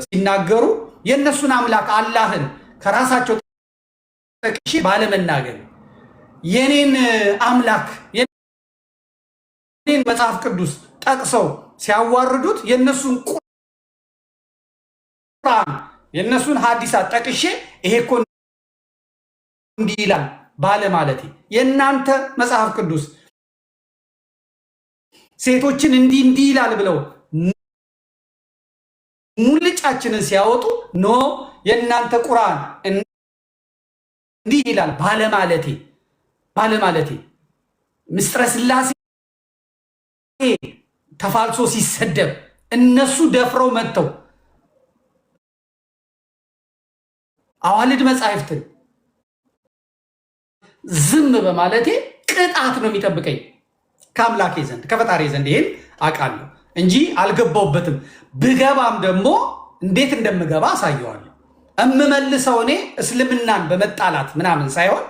ሲናገሩ የእነሱን አምላክ አላህን ከራሳቸው ጠቅሼ ባለመናገር የኔን አምላክ የኔን መጽሐፍ ቅዱስ ጠቅሰው ሲያዋርዱት የእነሱን ቁርአን የእነሱን ሐዲሳት ጠቅሼ ይሄ እኮ እንዲህ ይላል ባለማለቴ የእናንተ መጽሐፍ ቅዱስ ሴቶችን እንዲህ ይላል ብለው ሙልጫችንን ሲያወጡ ኖ የእናንተ ቁርአን እንዲህ ይላል ባለማለቴ ምስጢረ ሥላሴ ተፋልሶ ሲሰደብ እነሱ ደፍረው መጥተው አዋልድ መጻሕፍትን ዝም በማለቴ ቅጣት ነው የሚጠብቀኝ ከአምላኬ ዘንድ ከፈጣሪ ዘንድ። ይሄን አውቃለሁ እንጂ አልገባውበትም። ብገባም ደግሞ እንዴት እንደምገባ አሳየዋለሁ። እምመልሰው እኔ እስልምናን በመጣላት ምናምን ሳይሆን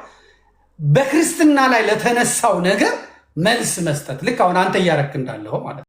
በክርስትና ላይ ለተነሳው ነገር መልስ መስጠት፣ ልክ አሁን አንተ እያረክ እንዳለው ማለት ነው።